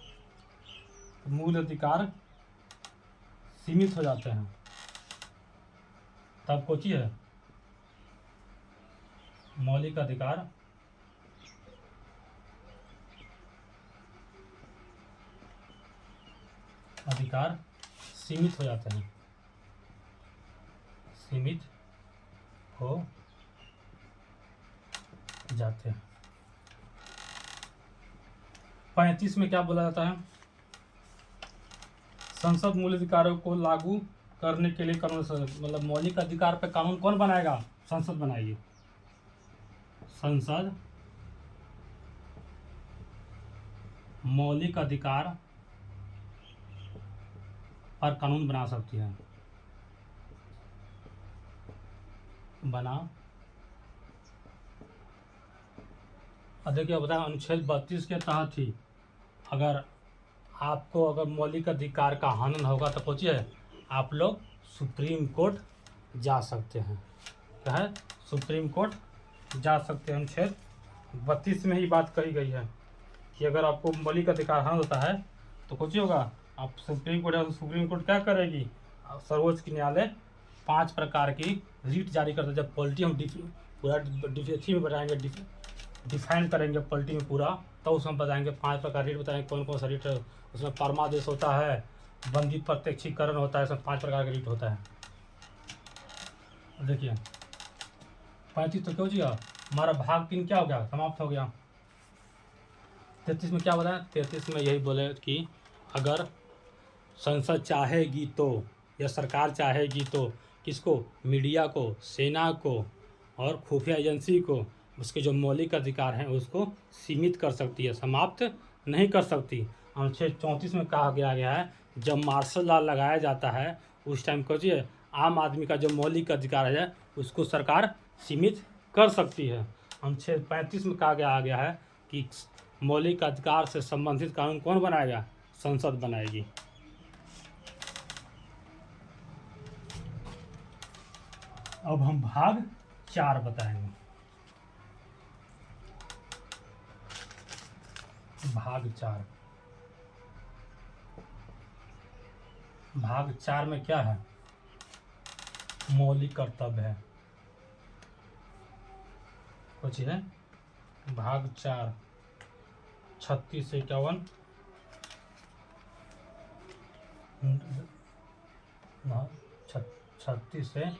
Speaker 1: मूल अधिकार सीमित हो जाते हैं। तब कुछ है मौलिक अधिकार सीमित हो जाते हैं। 35 में क्या बोला जाता है? संसद मूल अधिकारों को लागू करने के लिए कानून मतलब मौलिक अधिकार पे कानून कौन बनाएगा? संसद बनाएगी। संसद मौलिक अधिकार पर कानून बना सकती है। देखिए बताया अनुच्छेद 32 के तहत ही अगर मौलिक अधिकार का हनन होगा तो पूछिए आप लोग सुप्रीम कोर्ट जा सकते हैं। क्या है? सुप्रीम कोर्ट जा सकते हैं। अनुच्छेद 32 में ही बात कही गई है कि अगर आपको मौलिक अधिकार हनन होता है तो कुछ ही होगा। अब सुप्रीम कोर्ट है तो सुप्रीम कोर्ट क्या करेगी, सर्वोच्च न्यायालय 5 प्रकार की रीट जारी करता है। जब पॉलिटी हम पूरा डिफी में बताएंगे, डिफाइन करेंगे पॉलिटी में पूरा, तो उसमें बताएंगे 5 प्रकार रीट बताएंगे कौन कौन सा रीट है। उसमें परमादेश होता है, बंदी प्रत्यक्षीकरण होता है, इसमें 5 प्रकार का रीट होता है। देखिए 35 तो क्यों जी हमारा भाग 3 क्या हो गया, समाप्त हो गया। 33 में क्या बोला है, 33 में यही बोले कि अगर संसद चाहेगी तो, या सरकार चाहेगी तो किसको, मीडिया को, सेना को और खुफिया एजेंसी को उसके जो मौलिक अधिकार हैं उसको सीमित कर सकती है, समाप्त नहीं कर सकती। अनुच्छेद 34 में कहा गया है जब मार्शल लॉ लगाया जाता है उस टाइम कहिए आम आदमी का जो मौलिक अधिकार है उसको सरकार सीमित कर सकती है। अनुच्छेद 35 में कहा गया है कि मौलिक अधिकार से संबंधित कानून कौन बनाएगा, संसद बनाएगी। अब हम भाग 4 बताएंगे। भाग 4, भाग 4 में क्या है, मौलिक कर्तव्य है। कुछ है भाग 4 36 से 51 36 से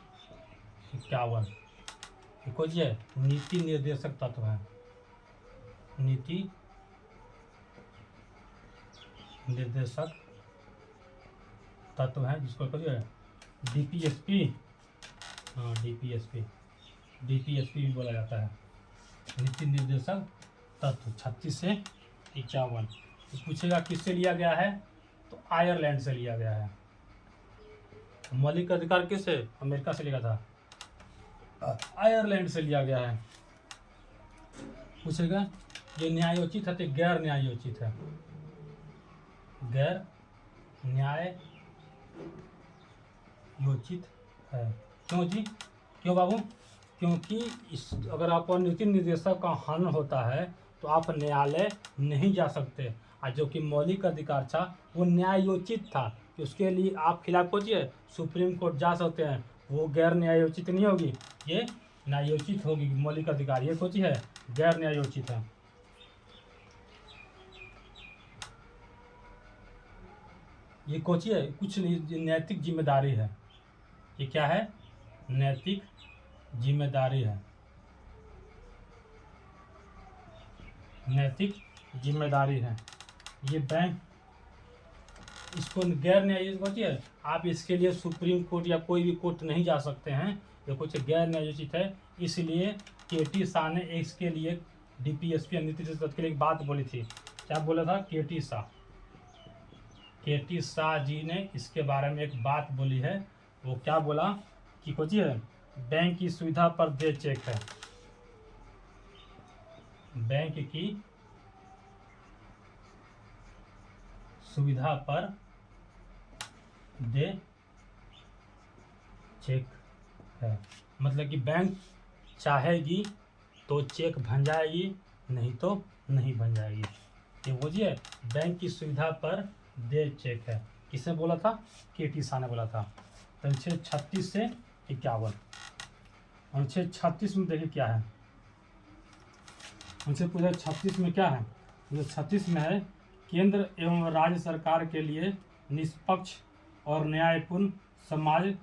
Speaker 1: 51 कुछ है नीति निर्देशक तत्व है, नीति निर्देशक तत्व है जिसको कहिए डीपीएसपी, हाँ डीपीएसपी भी बोला जाता है, नीति निर्देशक तत्व। 36 से 51 पूछेगा किससे लिया गया है, तो आयरलैंड से लिया गया है। मौलिक अधिकार किससे, अमेरिका से लिया था, आयरलैंड से लिया गया है। पूछेगा ये न्यायोचित है तो गैर न्यायोचित है, गैर न्यायोचित है। क्यों जी, क्यों बाबू, क्योंकि इस अगर आपको नीति निर्देशक का हनन होता है तो आप न्यायालय नहीं जा सकते, और जो कि मौलिक अधिकार था वो न्यायोचित था कि उसके लिए आप खिलाफ पहुँचिए सुप्रीम कोर्ट जा सकते हैं, वो गैर न्यायोचित नहीं होगी, ये न्यायोचित होगी मौलिक अधिकार। ये सोची है गैर न्यायोचित है। ये कोची है कुछ नैतिक जिम्मेदारी है, ये क्या है, नैतिक जिम्मेदारी है, नैतिक जिम्मेदारी है। ये बैंक इसको गैर न्यायोचित होती है, आप इसके लिए सुप्रीम कोर्ट या कोई भी कोर्ट नहीं जा सकते हैं, ये कुछ गैर न्यायोचित है। इसलिए केटी शाह ने इसके लिए डीपीएसपी नीति निर्देशक के लिए एक बात बोली थी, क्या बोला था, केटी शाह जी ने इसके बारे में एक बात बोली है। वो क्या बोला कि कुछ है बैंक की सुविधा पर दे चेक है, बैंक की सुविधा पर दे चेक है, मतलब कि बैंक चाहेगी तो चेक बन जाएगी, नहीं तो नहीं बन जाएगी। ये बोलिए बैंक की सुविधा पर दे चेक है, किसने बोला था, केटी शाह ने बोला था। अनुच्छेद 36 से 51, अनुच्छेद 36 में देखिए क्या है, अनुच्छेद 36 में क्या है, 36 में है केंद्र एवं राज्य सरकार के लिए निष्पक्ष और न्यायपूर्ण समाज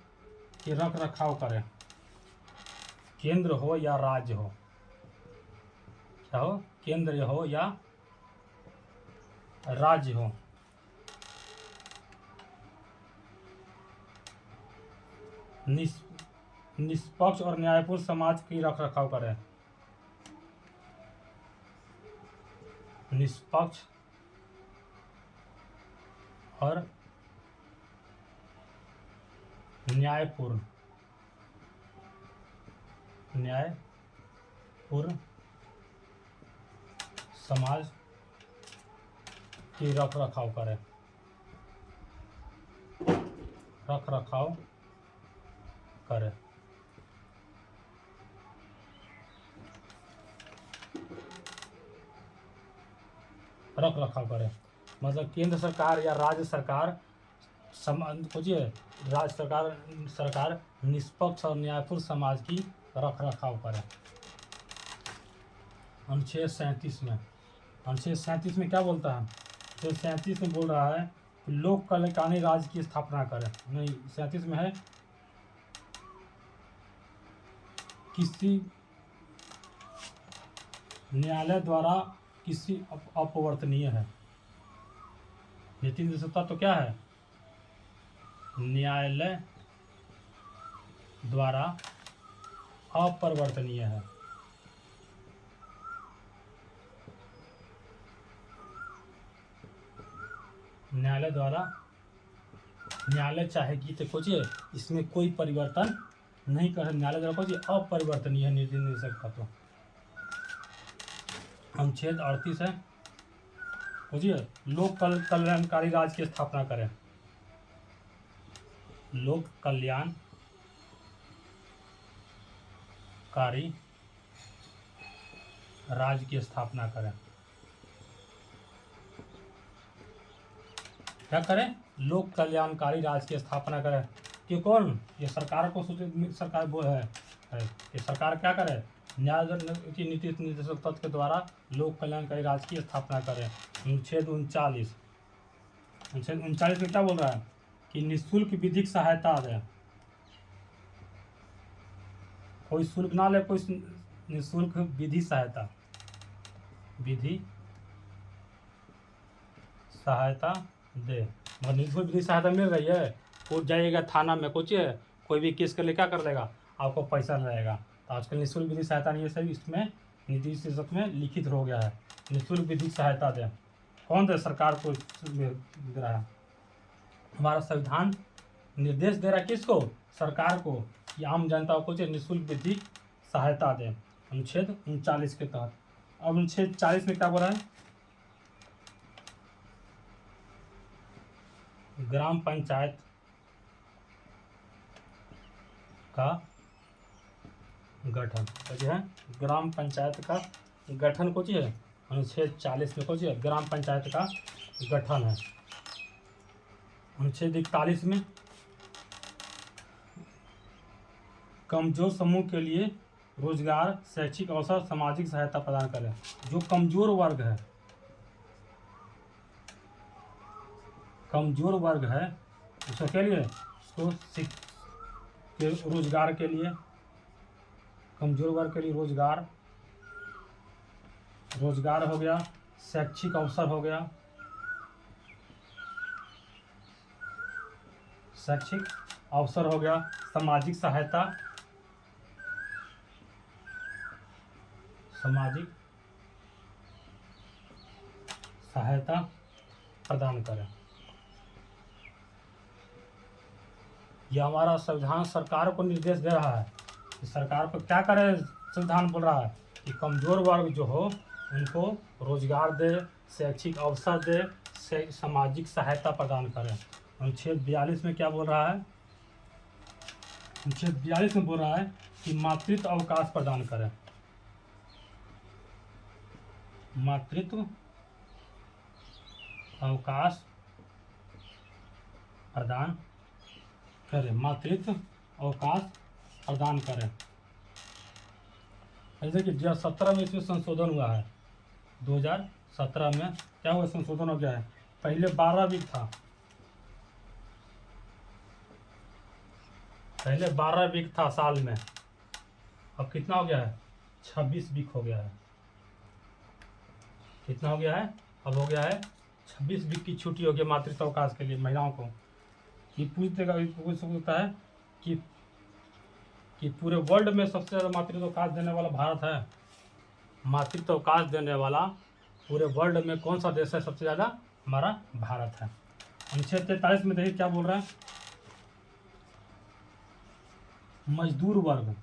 Speaker 1: के रख रखाव करें, केंद्र हो या राज्य हो, क्या हो, केंद्र हो या राज्य हो, निष्पक्ष और न्यायपूर्ण समाज की रख रखाव करें, निष्पक्ष और न्यायपूर्ण समाज की रख रखाव करें, रख रखाव करें। रख रखाव करें मतलब केंद्र सरकार या राज्य सरकार खोजिए राज्य सरकार निष्पक्ष और न्यायपूर्ण समाज की रख रखाव करे। अनुच्छेद 37 में क्या बोलता है? अनुच्छेद 37 में बोल रहा है कि लोक कल्याणकारी राज्य की स्थापना करें। नहीं, 37 में है किसी न्यायालय द्वारा किसी अपवर्तनीय है। ये 3 तो क्या है? न्यायालय द्वारा अपरिवर्तनीय है। न्यायालय चाहेगी तो खोजिए इसमें कोई परिवर्तन नहीं कर, न्यायालय द्वारा खोजिए अपरिवर्तनीय निर्णय नहीं सकता। तो अनुच्छेद 38 है, खोजिए लोक कल्याणकारी राज्य की स्थापना करें। लोक कल्याणकारी राज्य की स्थापना करें। क्या करें? लोक कल्याणकारी राज्य की स्थापना करें। कि कौन? ये सरकार को सूचित सरकार वो है कि सरकार क्या करे? न्याय की नीति निर्देशक तत्व के द्वारा लोक कल्याणकारी राज्य की स्थापना करें। अनुच्छेद 39 में क्या बोल रहा है? कि निःशुल्क विधिक सहायता दें। कोई शुल्क ना ले, कोई निःशुल्क विधि सहायता दे। मगर निःशुल्क विधि सहायता मिल रही है। कोर्ट जाइएगा थाना में, पूछिए कोई भी केस कर ले, क्या कर लेगा? आपको पैसा लगेगा। तो आजकल निःशुल्क विधि सहायता नहीं है सर, इसमें नीति शीर्षक में लिखित हो गया है निःशुल्क विधि सहायता दे। कौन दे? सरकार को दे रहा है। हमारा संविधान निर्देश दे रहा है किसको? सरकार को, कि आम जनता को निःशुल्क विधि सहायता दें। अनुच्छेद 39 के तहत। अब अनुच्छेद 40 में क्या बोल रहा है? ग्राम पंचायत का गठन है। ग्राम पंचायत का गठन को है अनुच्छेद 40 में खोजिए ग्राम पंचायत का गठन है। अनुच्छेद 41 में कमजोर समूह के लिए रोजगार, शैक्षिक अवसर, सामाजिक सहायता प्रदान करें। जो कमजोर वर्ग है उसको के लिए, उसको रोजगार के लिए, कमजोर वर्ग के लिए रोजगार हो गया, शैक्षिक अवसर हो गया, सामाजिक सहायता प्रदान करें। यह हमारा संविधान सरकार को निर्देश दे रहा है कि सरकार को क्या करे। संविधान बोल रहा है कि कमजोर वर्ग जो हो उनको रोजगार दे, शैक्षिक अवसर दे, सामाजिक सहायता प्रदान करें। अनुच्छेद 42 में क्या बोल रहा है? अनुच्छेद 42 में बोल रहा है कि मातृत्व अवकाश प्रदान करें। मातृत्व अवकाश प्रदान करें। जैसे कि 2017 में इसमें संशोधन हुआ है। 2017 में क्या हुआ? संशोधन हो गया है। पहले 12 वीक था, साल में। अब कितना हो गया है? 26 वीक हो गया है। कितना हो गया है? अब हो गया है 26 वीक की छुट्टी हो गई मातृत्व अवकाश के लिए महिलाओं को। ये पूरी तरह सकता है कि पूरे वर्ल्ड में सबसे ज़्यादा मातृत्व अवकाश देने वाला भारत है। मातृत्व अवकाश देने वाला पूरे वर्ल्ड में कौन सा देश है? सबसे ज़्यादा हमारा भारत है। अनुच्छेद 43 में देखिए क्या बोल रहा है? मजदूर वर्ग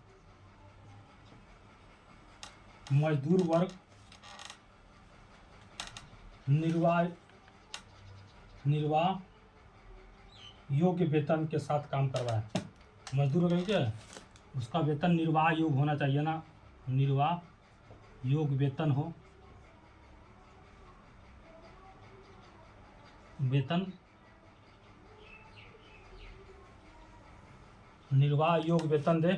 Speaker 1: निर्वाह योग्य वेतन के साथ काम करवाए। मजदूर वर्ग क्या है? उसका वेतन निर्वाह योग्य होना चाहिए ना, निर्वाह योग्य वेतन हो। वेतन निर्वाह योग्य वेतन दे,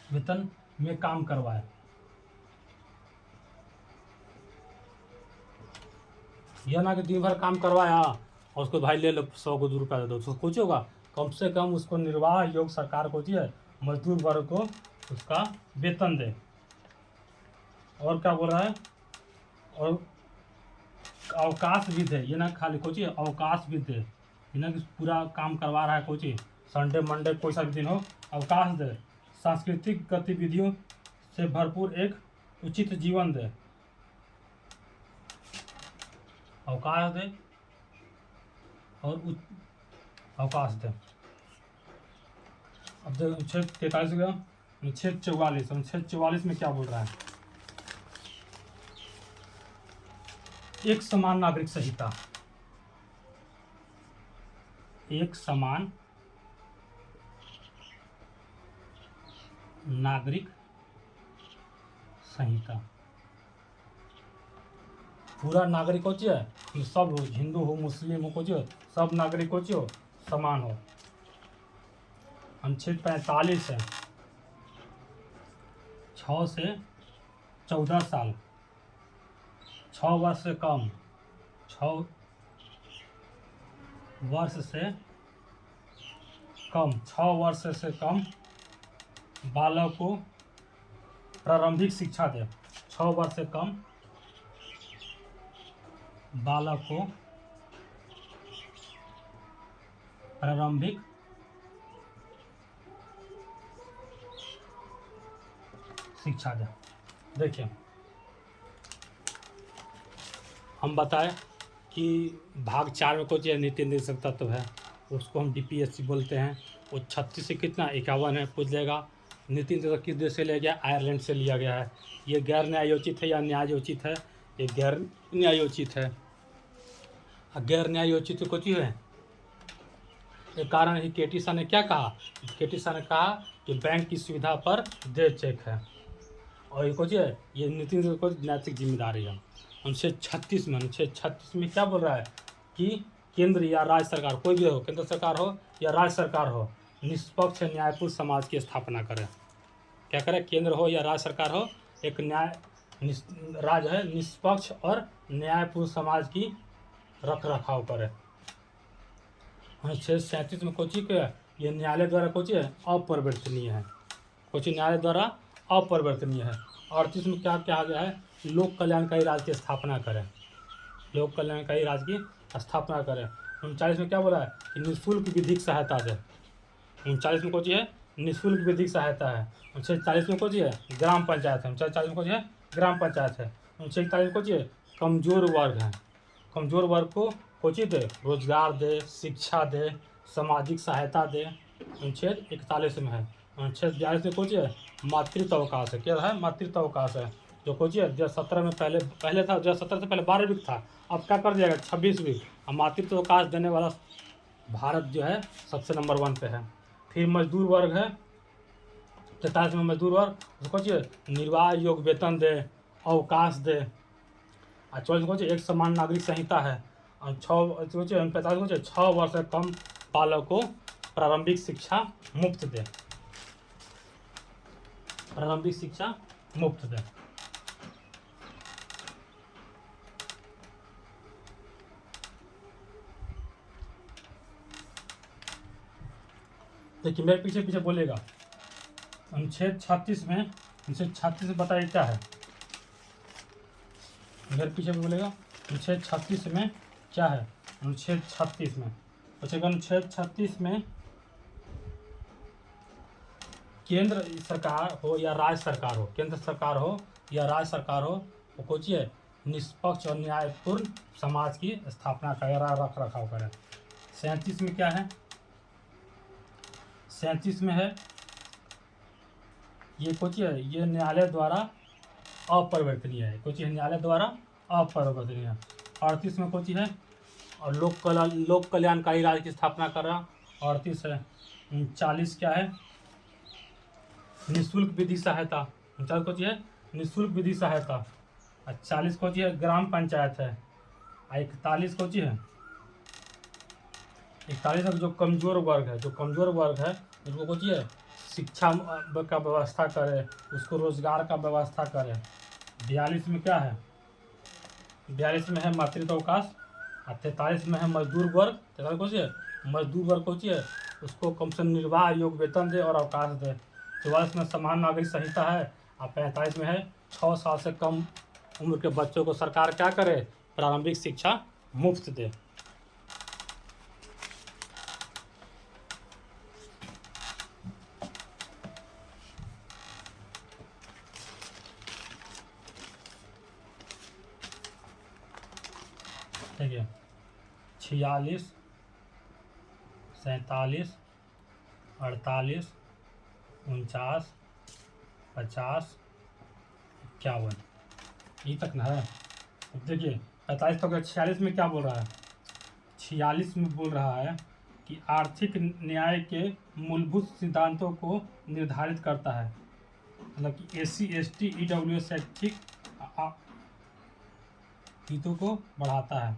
Speaker 1: वेतन में काम करवाए। यह ना कि दिन भर काम करवाया और उसको भाई ले लो 100 को 2 रुपया दे दो, उसको कुछ होगा। कम से कम उसको निर्वाह योग्य सरकार को है मजदूर वर्ग को उसका वेतन दे। और क्या बोल रहा है, और अवकाश भी दे। ये ना खाली कोची अवकाश भी दे, ये ना कि पूरा काम करवा रहा है कोची, संडे मंडे कोई सा भी दिन हो अवकाश दे। सांस्कृतिक गतिविधियों से भरपूर एक उचित जीवन दे, अवकाश दे और अवकाश दे। अब देखो अनुच्छेद 43 का अनुच्छेद 44, अनुच्छेद 44 में क्या बोल रहा है, एक समान नागरिक संहिता, एक समान नागरिक संहिता। पूरा नागरिक हो चाहिए, सब लोग हिंदू हो मुस्लिम हो कुछ सब नागरिक हो चाहिए समान हो। अनुच्छेद 45 है 6 से 14 साल, 6 वर्ष से कम, 6 वर्ष से कम, 6 वर्ष से कम बालक को प्रारंभिक शिक्षा दे। 6 वर्ष से कम बालक को प्रारंभिक शिक्षा दे। देखिए हम बताएं कि भाग 4 में कुछ नीति निर्देशक तत्व है, उसको हम डीपीएससी बोलते हैं। वो 36 से कितना 51 है पूछ लेगा। नीति निर्देशक किस देश से लिया गया, आयरलैंड से लिया गया है। ये गैर न्यायोचित है या न्यायोचित है, ये गैर न्यायोचित है। गैर न्यायोचित कुछ है, ये कारण ही केटी शाह ने क्या कहा, केटी शाह ने कहा कि बैंक की सुविधा पर दे चेक है। और ये कुछ है, ये नीति निर्देशक नैतिक जिम्मेदारी है। अनुच्छेद 36 में, अनुच्छेद 36 में क्या बोल रहा है कि केंद्र या राज्य सरकार, कोई भी हो, केंद्र सरकार हो या राज्य सरकार हो, निष्पक्ष न्यायपूर्ण समाज की स्थापना करे। क्या करे, केंद्र हो या राज्य सरकार हो, एक राज्य है निष्पक्ष और न्यायपूर्ण समाज की रख रखाव करे। अनुच्छेद 37 में कोची के ये न्यायालय द्वारा कोची है अपरिवर्तनीय है, कोची न्यायालय द्वारा अपरिवर्तनीय है। 38 में क्या कहा गया है, लोक कल्याणकारी राज्य की स्थापना करें, लोक कल्याणकारी राज्य की स्थापना करें। 39 में क्या बोला है कि निःशुल्क विधिक सहायता दे। 39 में कोची है निःशुल्क विधिक सहायता है। 40 में कोची है ग्राम पंचायत है। 40 में कोची है ग्राम पंचायत है। 40 में कोची है कमजोर वर्ग है, कमजोर वर्ग को कोची दे रोजगार दे, शिक्षा दे, सामाजिक सहायता दे। अनुच्छेद 41 में है। अनुच्छेद 42 में कोची है मातृत्व अवकाश है। क्या है मातृत्व अवकाश है, जो कोची है 2017 में पहले था, 2017 से पहले 12 वीक था, अब क्या कर दिया गया 26 वीक। अब मातृत्व अवकाश देने वाला भारत जो है सबसे नंबर 1 पे है। फिर मजदूर वर्ग है 43 में, मजदूर वर्ग उसको चाहिए निर्वाह योग्य वेतन दे, अवकाश दे। और 44 को एक समान नागरिक संहिता है। और 45 को 6 वर्ष से कम बालक को प्रारंभिक शिक्षा मुफ्त दे, प्रारंभिक शिक्षा मुफ्त दे। देखिए मेरे पीछे पीछे बोलेगा। अनुच्छेद 36 में, अनुच्छेद 36 में बताइए क्या है, मेरे पीछे भी बोलेगा अनुच्छेद 36 में क्या है। अनुच्छेद 36 में बचेगा, अनुच्छेद 36 में केंद्र सरकार हो या राज्य सरकार हो, केंद्र सरकार हो या राज्य सरकार हो, वो कोची है निष्पक्ष और न्यायपूर्ण समाज की स्थापना करे, रख रखाव करे। 37 में क्या है, 37 में है ये कोची है ये न्यायालय द्वारा अपरिवर्तनीय है, कोची है न्यायालय द्वारा अपरिवर्तनीय है। 38 में कोची है और लोक कल्याणकारी राज्य की स्थापना कर रहा। 38 है। 40 क्या है निःशुल्क विधि सहायता, 39 कोची है निःशुल्क विधि सहायता। 40 कोची है ग्राम पंचायत है। 41 को है 41 जो कमज़ोर वर्ग है, जो कमज़ोर वर्ग है उसको को है शिक्षा का व्यवस्था करे, उसको रोजगार का व्यवस्था करे। 42 में क्या है, 42 में है मातृत्व अवकाश, और 43 में है मजदूर वर्ग। 43 को है मजदूर वर्ग को है उसको कम से निर्वाह योग्य वेतन दे और अवकाश दे। 44 में समान नागरिक संहिता है, और 45 में है 6 साल से कम उम्र के बच्चों को सरकार क्या करे, प्रारंभिक शिक्षा मुफ्त दे। ठीक है, 46, 47, 48, 49, 50, 51 ये तक ना है। अब देखिए 45 तक 46 में क्या बोल रहा है, 46 में बोल रहा है कि आर्थिक न्याय के मूलभूत सिद्धांतों को निर्धारित करता है, मतलब कि SC ST EWS शैक्षिक हितों को बढ़ाता है।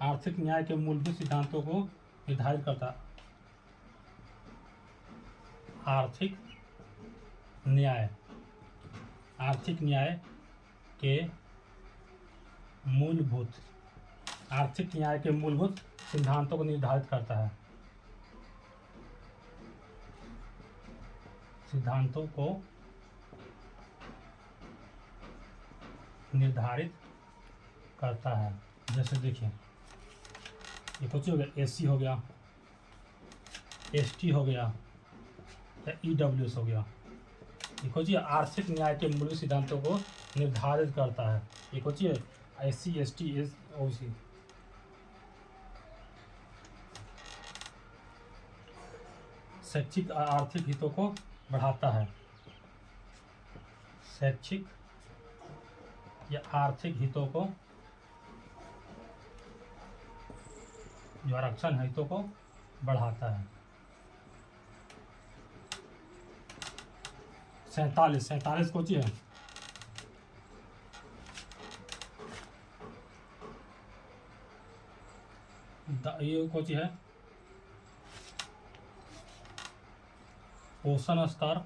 Speaker 1: आर्थिक न्याय के मूलभूत सिद्धांतों को निर्धारित करता है। आर्थिक न्याय, आर्थिक न्याय के मूलभूत, आर्थिक न्याय के मूलभूत सिद्धांतों को निर्धारित करता है, सिद्धांतों को निर्धारित करता है। जैसे देखिए ये कुछ हो गया, SC हो गया, ST हो गया या EWS हो गया। ये कुछ आर्थिक न्याय के मूलभूत सिद्धांतों को निर्धारित करता है। ये कुछ SC ST OBC। शैक्षिक और आर्थिक हितों को बढ़ाता है, शैक्षिक या आर्थिक हितों को, जो आरक्षण हितों को बढ़ाता है। 47 को है ये कोची है पोषण स्तर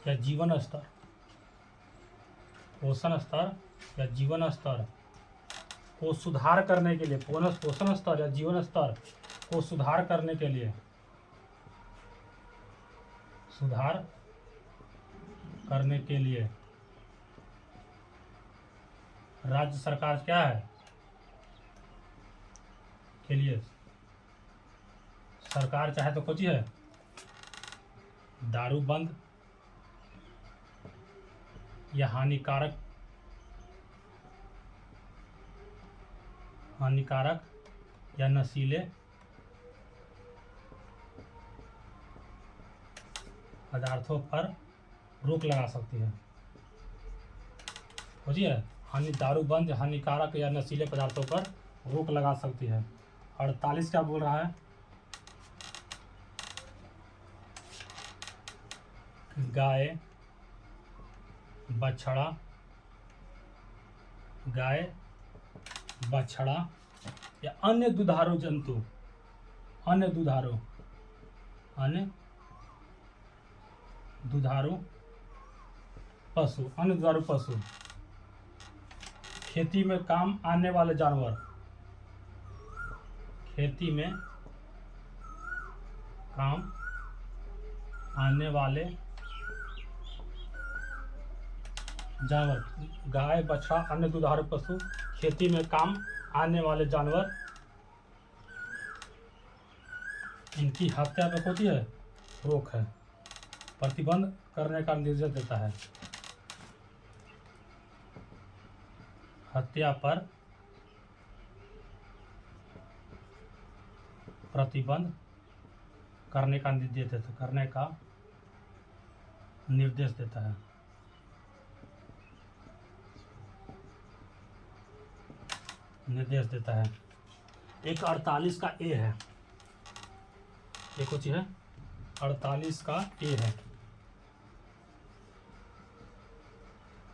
Speaker 1: या जीवन स्तर, पोषण स्तर या जीवन स्तर को सुधार करने के लिए, पोषण स्तर या जीवन स्तर को सुधार करने के लिए, सुधार करने के लिए राज्य सरकार क्या है के लिए, सरकार चाहे तो कुछ है दारू बंद या हानिकारक या नशीले पदार्थों पर रोक लगा सकती है। बुझिए, दारू बंद, हानिकारक या नशीले पदार्थों पर रोक लगा सकती है। 48 क्या बोल रहा है, गाय बछड़ा या अन्य दुधारू जंतु, अन्य दुधारू पशु, खेती में काम आने वाले जानवर, खेती में काम आने वाले जानवर, गाय बछड़ा अन्य दुधारू पशु, खेती में काम आने वाले जानवर, इनकी हत्या पे होती है रोक है, प्रतिबंध करने का निर्देश देता है। हत्या पर प्रतिबंध करने का निर्देश देता है। एक 48 का ए है, ये कुछ है 48 का ए है,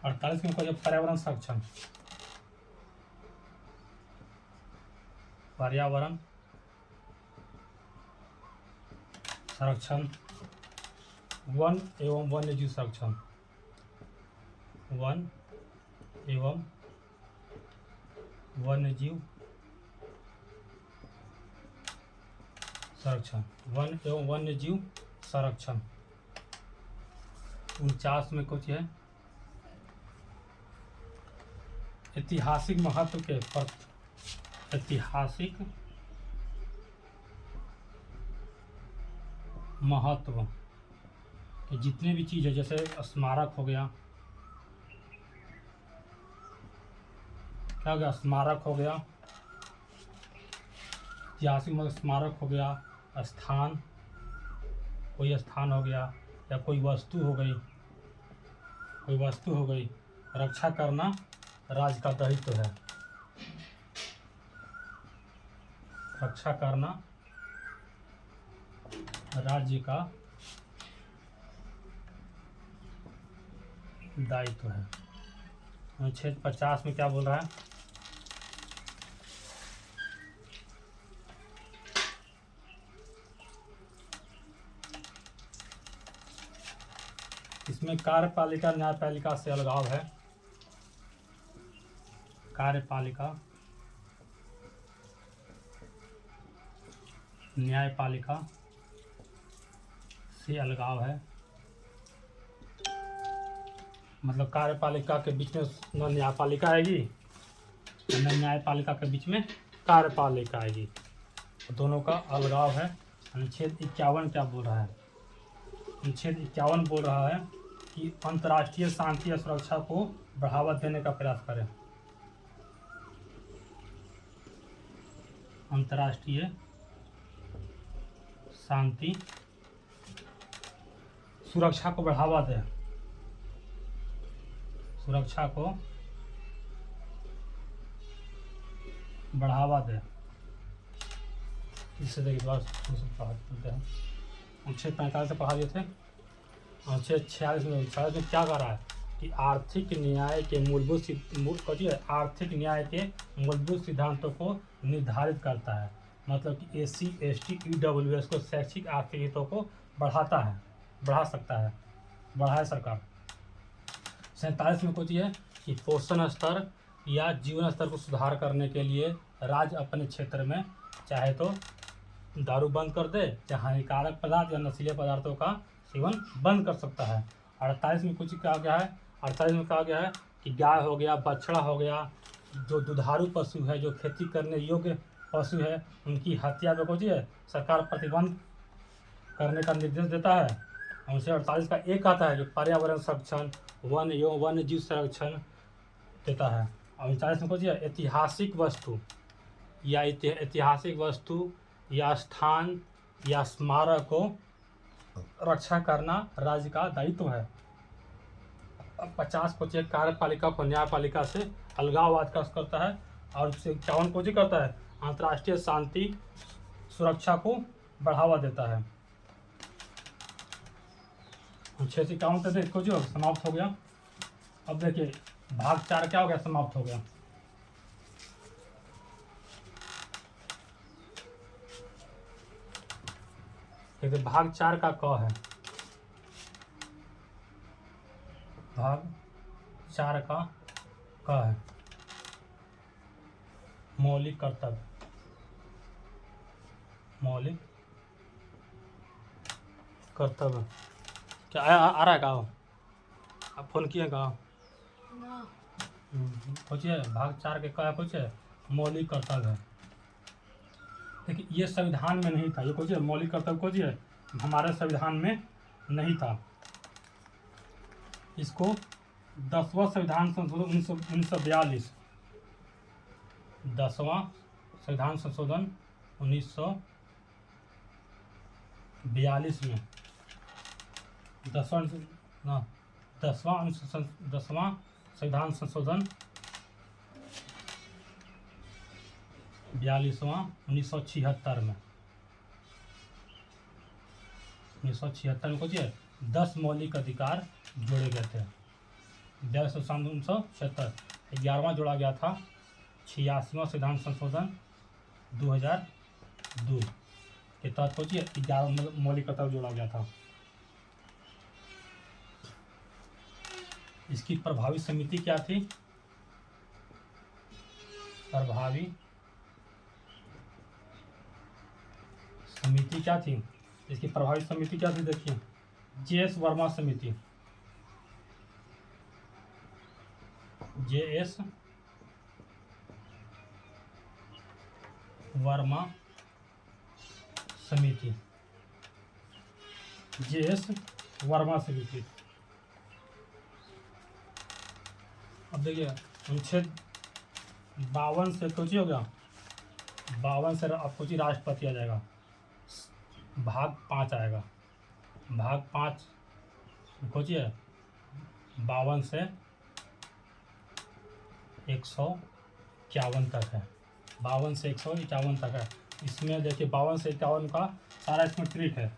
Speaker 1: 48 में कोई पर्यावरण संरक्षण, पर्यावरण संरक्षण, वन एवं वन्यजीव संरक्षण, वन एवं वन्यजीव संरक्षण, वन एवं वन्यजीव संरक्षण। 49 में कुछ है ऐतिहासिक महत्व के ऐतिहासिक महत्व कि जितने भी चीज़ है, जैसे स्मारक हो गया, क्या हो गया, स्मारक हो गया, ऐतिहासिक मतलब स्मारक हो गया, स्थान, कोई स्थान हो गया या कोई वस्तु हो गई, कोई वस्तु हो गई, रक्षा करना राज्य का दायित्व है, रक्षा करना राज्य का दायित्व है। अनुच्छेद 50 में क्या बोल रहा है, इसमें कार्यपालिका न्यायपालिका से अलगाव है, कार्यपालिका न्यायपालिका से अलगाव है, मतलब कार्यपालिका के बीच में न न्यायपालिका आएगी न न्यायपालिका के बीच में कार्यपालिका आएगी, तो दोनों का अलगाव है। अनुच्छेद 51 क्या बोल रहा है, अनुच्छेद 51 बोल रहा है कि अंतर्राष्ट्रीय शांति और सुरक्षा को बढ़ावा देने का प्रयास करें, अंतर्राष्ट्रीय शांति सुरक्षा को बढ़ावा दें, सुरक्षा को बढ़ावा दें। इससे देखिए बात करते हैं, अनुच्छेद 45 से पढ़ा दिए थे। अनुच्छेद 46 में क्या कह रहा है कि आर्थिक न्याय के आर्थिक न्याय के मूलभूत सिद्धांतों को निर्धारित करता है, मतलब कि SC ST EWS को शैक्षिक आर्थिक हितों को बढ़ाता है, बढ़ा सकता है, बढ़ाए सरकार। 47 में कुछ है कि पोषण स्तर या जीवन स्तर को सुधार करने के लिए राज्य अपने क्षेत्र में चाहे तो दारू बंद कर दे या हानिकारक पदार्थ या नशीले पदार्थों का सेवन बंद कर सकता है। 48 में कुछ कहा गया है, 48 में कहा गया है कि गाय हो गया, बछड़ा हो गया, जो दुधारू पशु है, जो खेती करने योग्य पशु है, उनकी हत्या में कुछ है सरकार प्रतिबंध करने का निर्देश देता है। उनसे 48 का एक आता है कि पर्यावरण संरक्षण, वन एवं वन्य जीव संरक्षण देता है। और 49 में कुछ है ऐतिहासिक वस्तु या स्थान या स्मारक को रक्षा करना राज्य का दायित्व है। 50 को चेक कार्यपालिका को न्यायपालिका से अलगाववाद का करता है। और 51 को करता है अंतर्राष्ट्रीय शांति सुरक्षा को बढ़ावा देता है। 651 तो देखो जो समाप्त हो गया। अब देखिए भाग 4 क्या हो गया, समाप्त हो गया। देखिए भाग 4 का क है, भाग 4 का क है मौलिक कर्तव्य, मौलिक कर्तव्य क्या आ रहा है? कहा आप फोन किए कहा पूछिए। भाग 4 के क्या पूछे, मौलिक कर्तव्य है। देखिए ये संविधान में नहीं था, ये कुछ मौलिक कर्तव्य कुछ हमारे संविधान में नहीं था। इसको 10वां संविधान संशोधन 1942, 10वां संविधान संशोधन 1942 में 10वां संविधान संशोधन 42वां 1976 में 1976 में कुछ 10 मौलिक अधिकार जोड़े गए थे, 1176 11वां जोड़ा गया था 86वां संविधान संशोधन 2002 के तहत पहुँचिए 11 मौलिक कर्तव्य जोड़ा गया था। इसकी प्रभावी समिति क्या थी? प्रभावी समिति क्या थी? इसकी प्रभावी समिति क्या थी? देखिए, JS वर्मा समिति, JS वर्मा समिति, JS वर्मा समिति। अब देखिए अनुच्छेद 52 से कुछ हो गया, 52 से आपको जी राष्ट्रपति आ जाएगा, भाग 5 आएगा, भाग 5 खोजिए 52 से 151 तक है, 52 से 151 तक है। इसमें देखिए 52 से 51 का सारा इसमें ट्रिक है।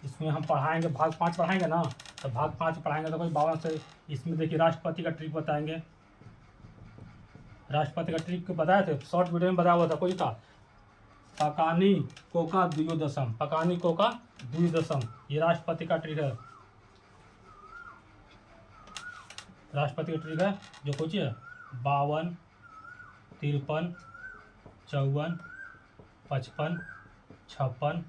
Speaker 1: इसमें हम पढ़ाएंगे, भाग 5 पढ़ाएंगे ना, तो भाग 5 पढ़ाएंगे तो कोई 52 से इसमें देखिए राष्ट्रपति का ट्रिक बताएंगे। राष्ट्रपति का ट्रिक बताए थे, शॉर्ट वीडियो में बताया हुआ था, कोई था पकानी कोका द्वियोदशम, पकानी कोका द्वियोदशम, ये राष्ट्रपति का ट्रिक है। राष्ट्रपति का ट्रिक है जो कुछ है 52, 53, 54, 55, 56,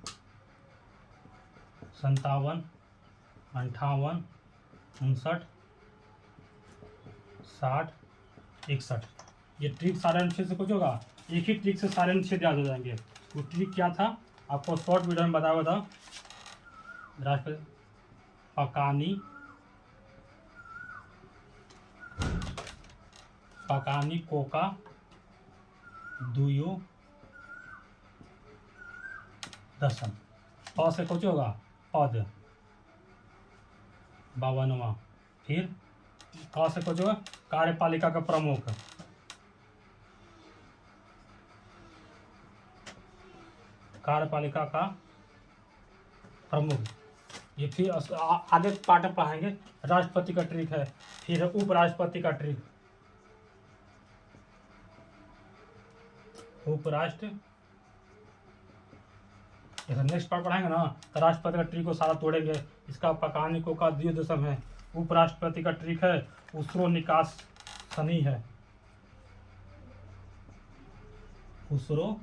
Speaker 1: 57, 58, 59, 60, 61। ये ट्रिक सारे अनुच्छेद से कुछ होगा, एक ही ट्रिक से सारे अनुच्छेद याद हो जाएंगे। वो ट्रिक क्या था आपको शॉर्ट वीडियो में बताया हुआ था। राष्ट्रपति पकानी कोका द्वियोदशम, प से कुछ होगा पद 52वां, फिर क से कुछ होगा कार्यपालिका का प्रमुख, कार्यपालिका का प्रमुख। ये फिर आगे पाठ में पढ़ाएंगे। राष्ट्रपति का ट्रिक है, फिर उपराष्ट्रपति का ट्रिक, उपराष्ट्र, नेक्स्ट पार्ट पढ़ाएंगे ना, तो राष्ट्रपति का ट्रिक को सारा तोड़ेंगे। इसका पकानी को का द्वियोदशम है। उपराष्ट्रपति का ट्रिक है उसरो निकास सनी है, उसरो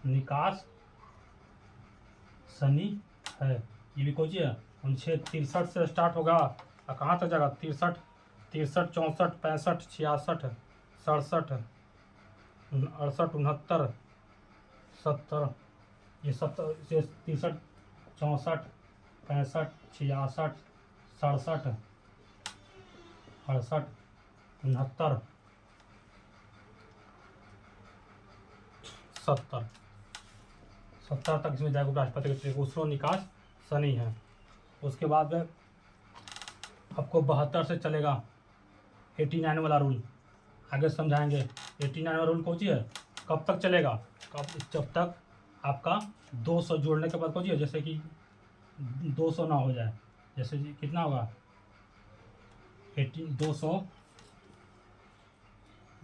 Speaker 1: निकास सनी है। ये भी खोजिए, अनुच्छेद 63 से स्टार्ट होगा और कहाँ तक जाएगा 63, 64, 65, 66, 67, 68, 69, 70, ये 70 से 63, 64, 65, 66, 67, 68, 69, 70 तक इसमें जाएगा राष्ट्रपति का ट्रिक, उसरो निकास सनी है। उसके बाद में आपको 72 से चलेगा 89 वाला रूल, आगे समझाएंगे। 89 वाला रूल कौन सी है, कब तक चलेगा, जब तक आपका 200 जोड़ने के बाद पहुँचिए, जैसे कि 200 ना हो जाए, जैसे कितना होगा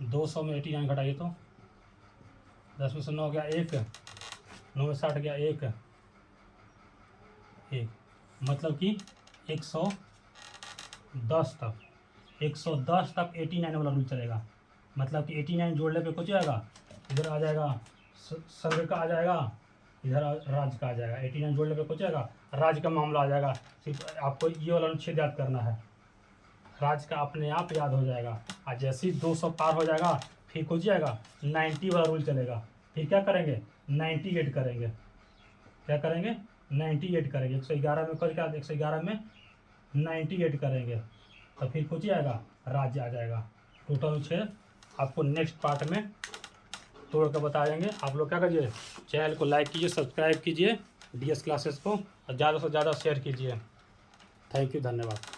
Speaker 1: 200 में 89 घटाइए तो 10 में से 9 गया 1, 9 में 60 गया 1, मतलब कि 110 तक 89 वाला रूल चलेगा। मतलब कि 89 जोड़ने पे कुछ आएगा, इधर आ जाएगा संघ का आ जाएगा, इधर राज्य का आ जाएगा। 89 जोड़ने पे कुछ आएगा, राज्य का मामला आ जाएगा। सिर्फ आपको ये वाला अनुच्छेद याद करना है, राज्य का अपने आप याद हो जाएगा। और जैसे ही 200 पार हो जाएगा फिर कुछ जाएगा 90 वाला रूल चलेगा। फिर क्या करेंगे 98 करेंगे, क्या करेंगे 98 करेंगे। 111 में क्या 111 में 98 करेंगे तो फिर कुछ आएगा राज्य आ जाएगा। टोटल अनुच्छेद आपको नेक्स्ट पार्ट में तोड़ कर बताएंगे। आप लोग क्या करिए, चैनल को लाइक कीजिए, सब्सक्राइब कीजिए, DS क्लासेस को, और ज़्यादा से ज़्यादा शेयर कीजिए। थैंक यू, धन्यवाद।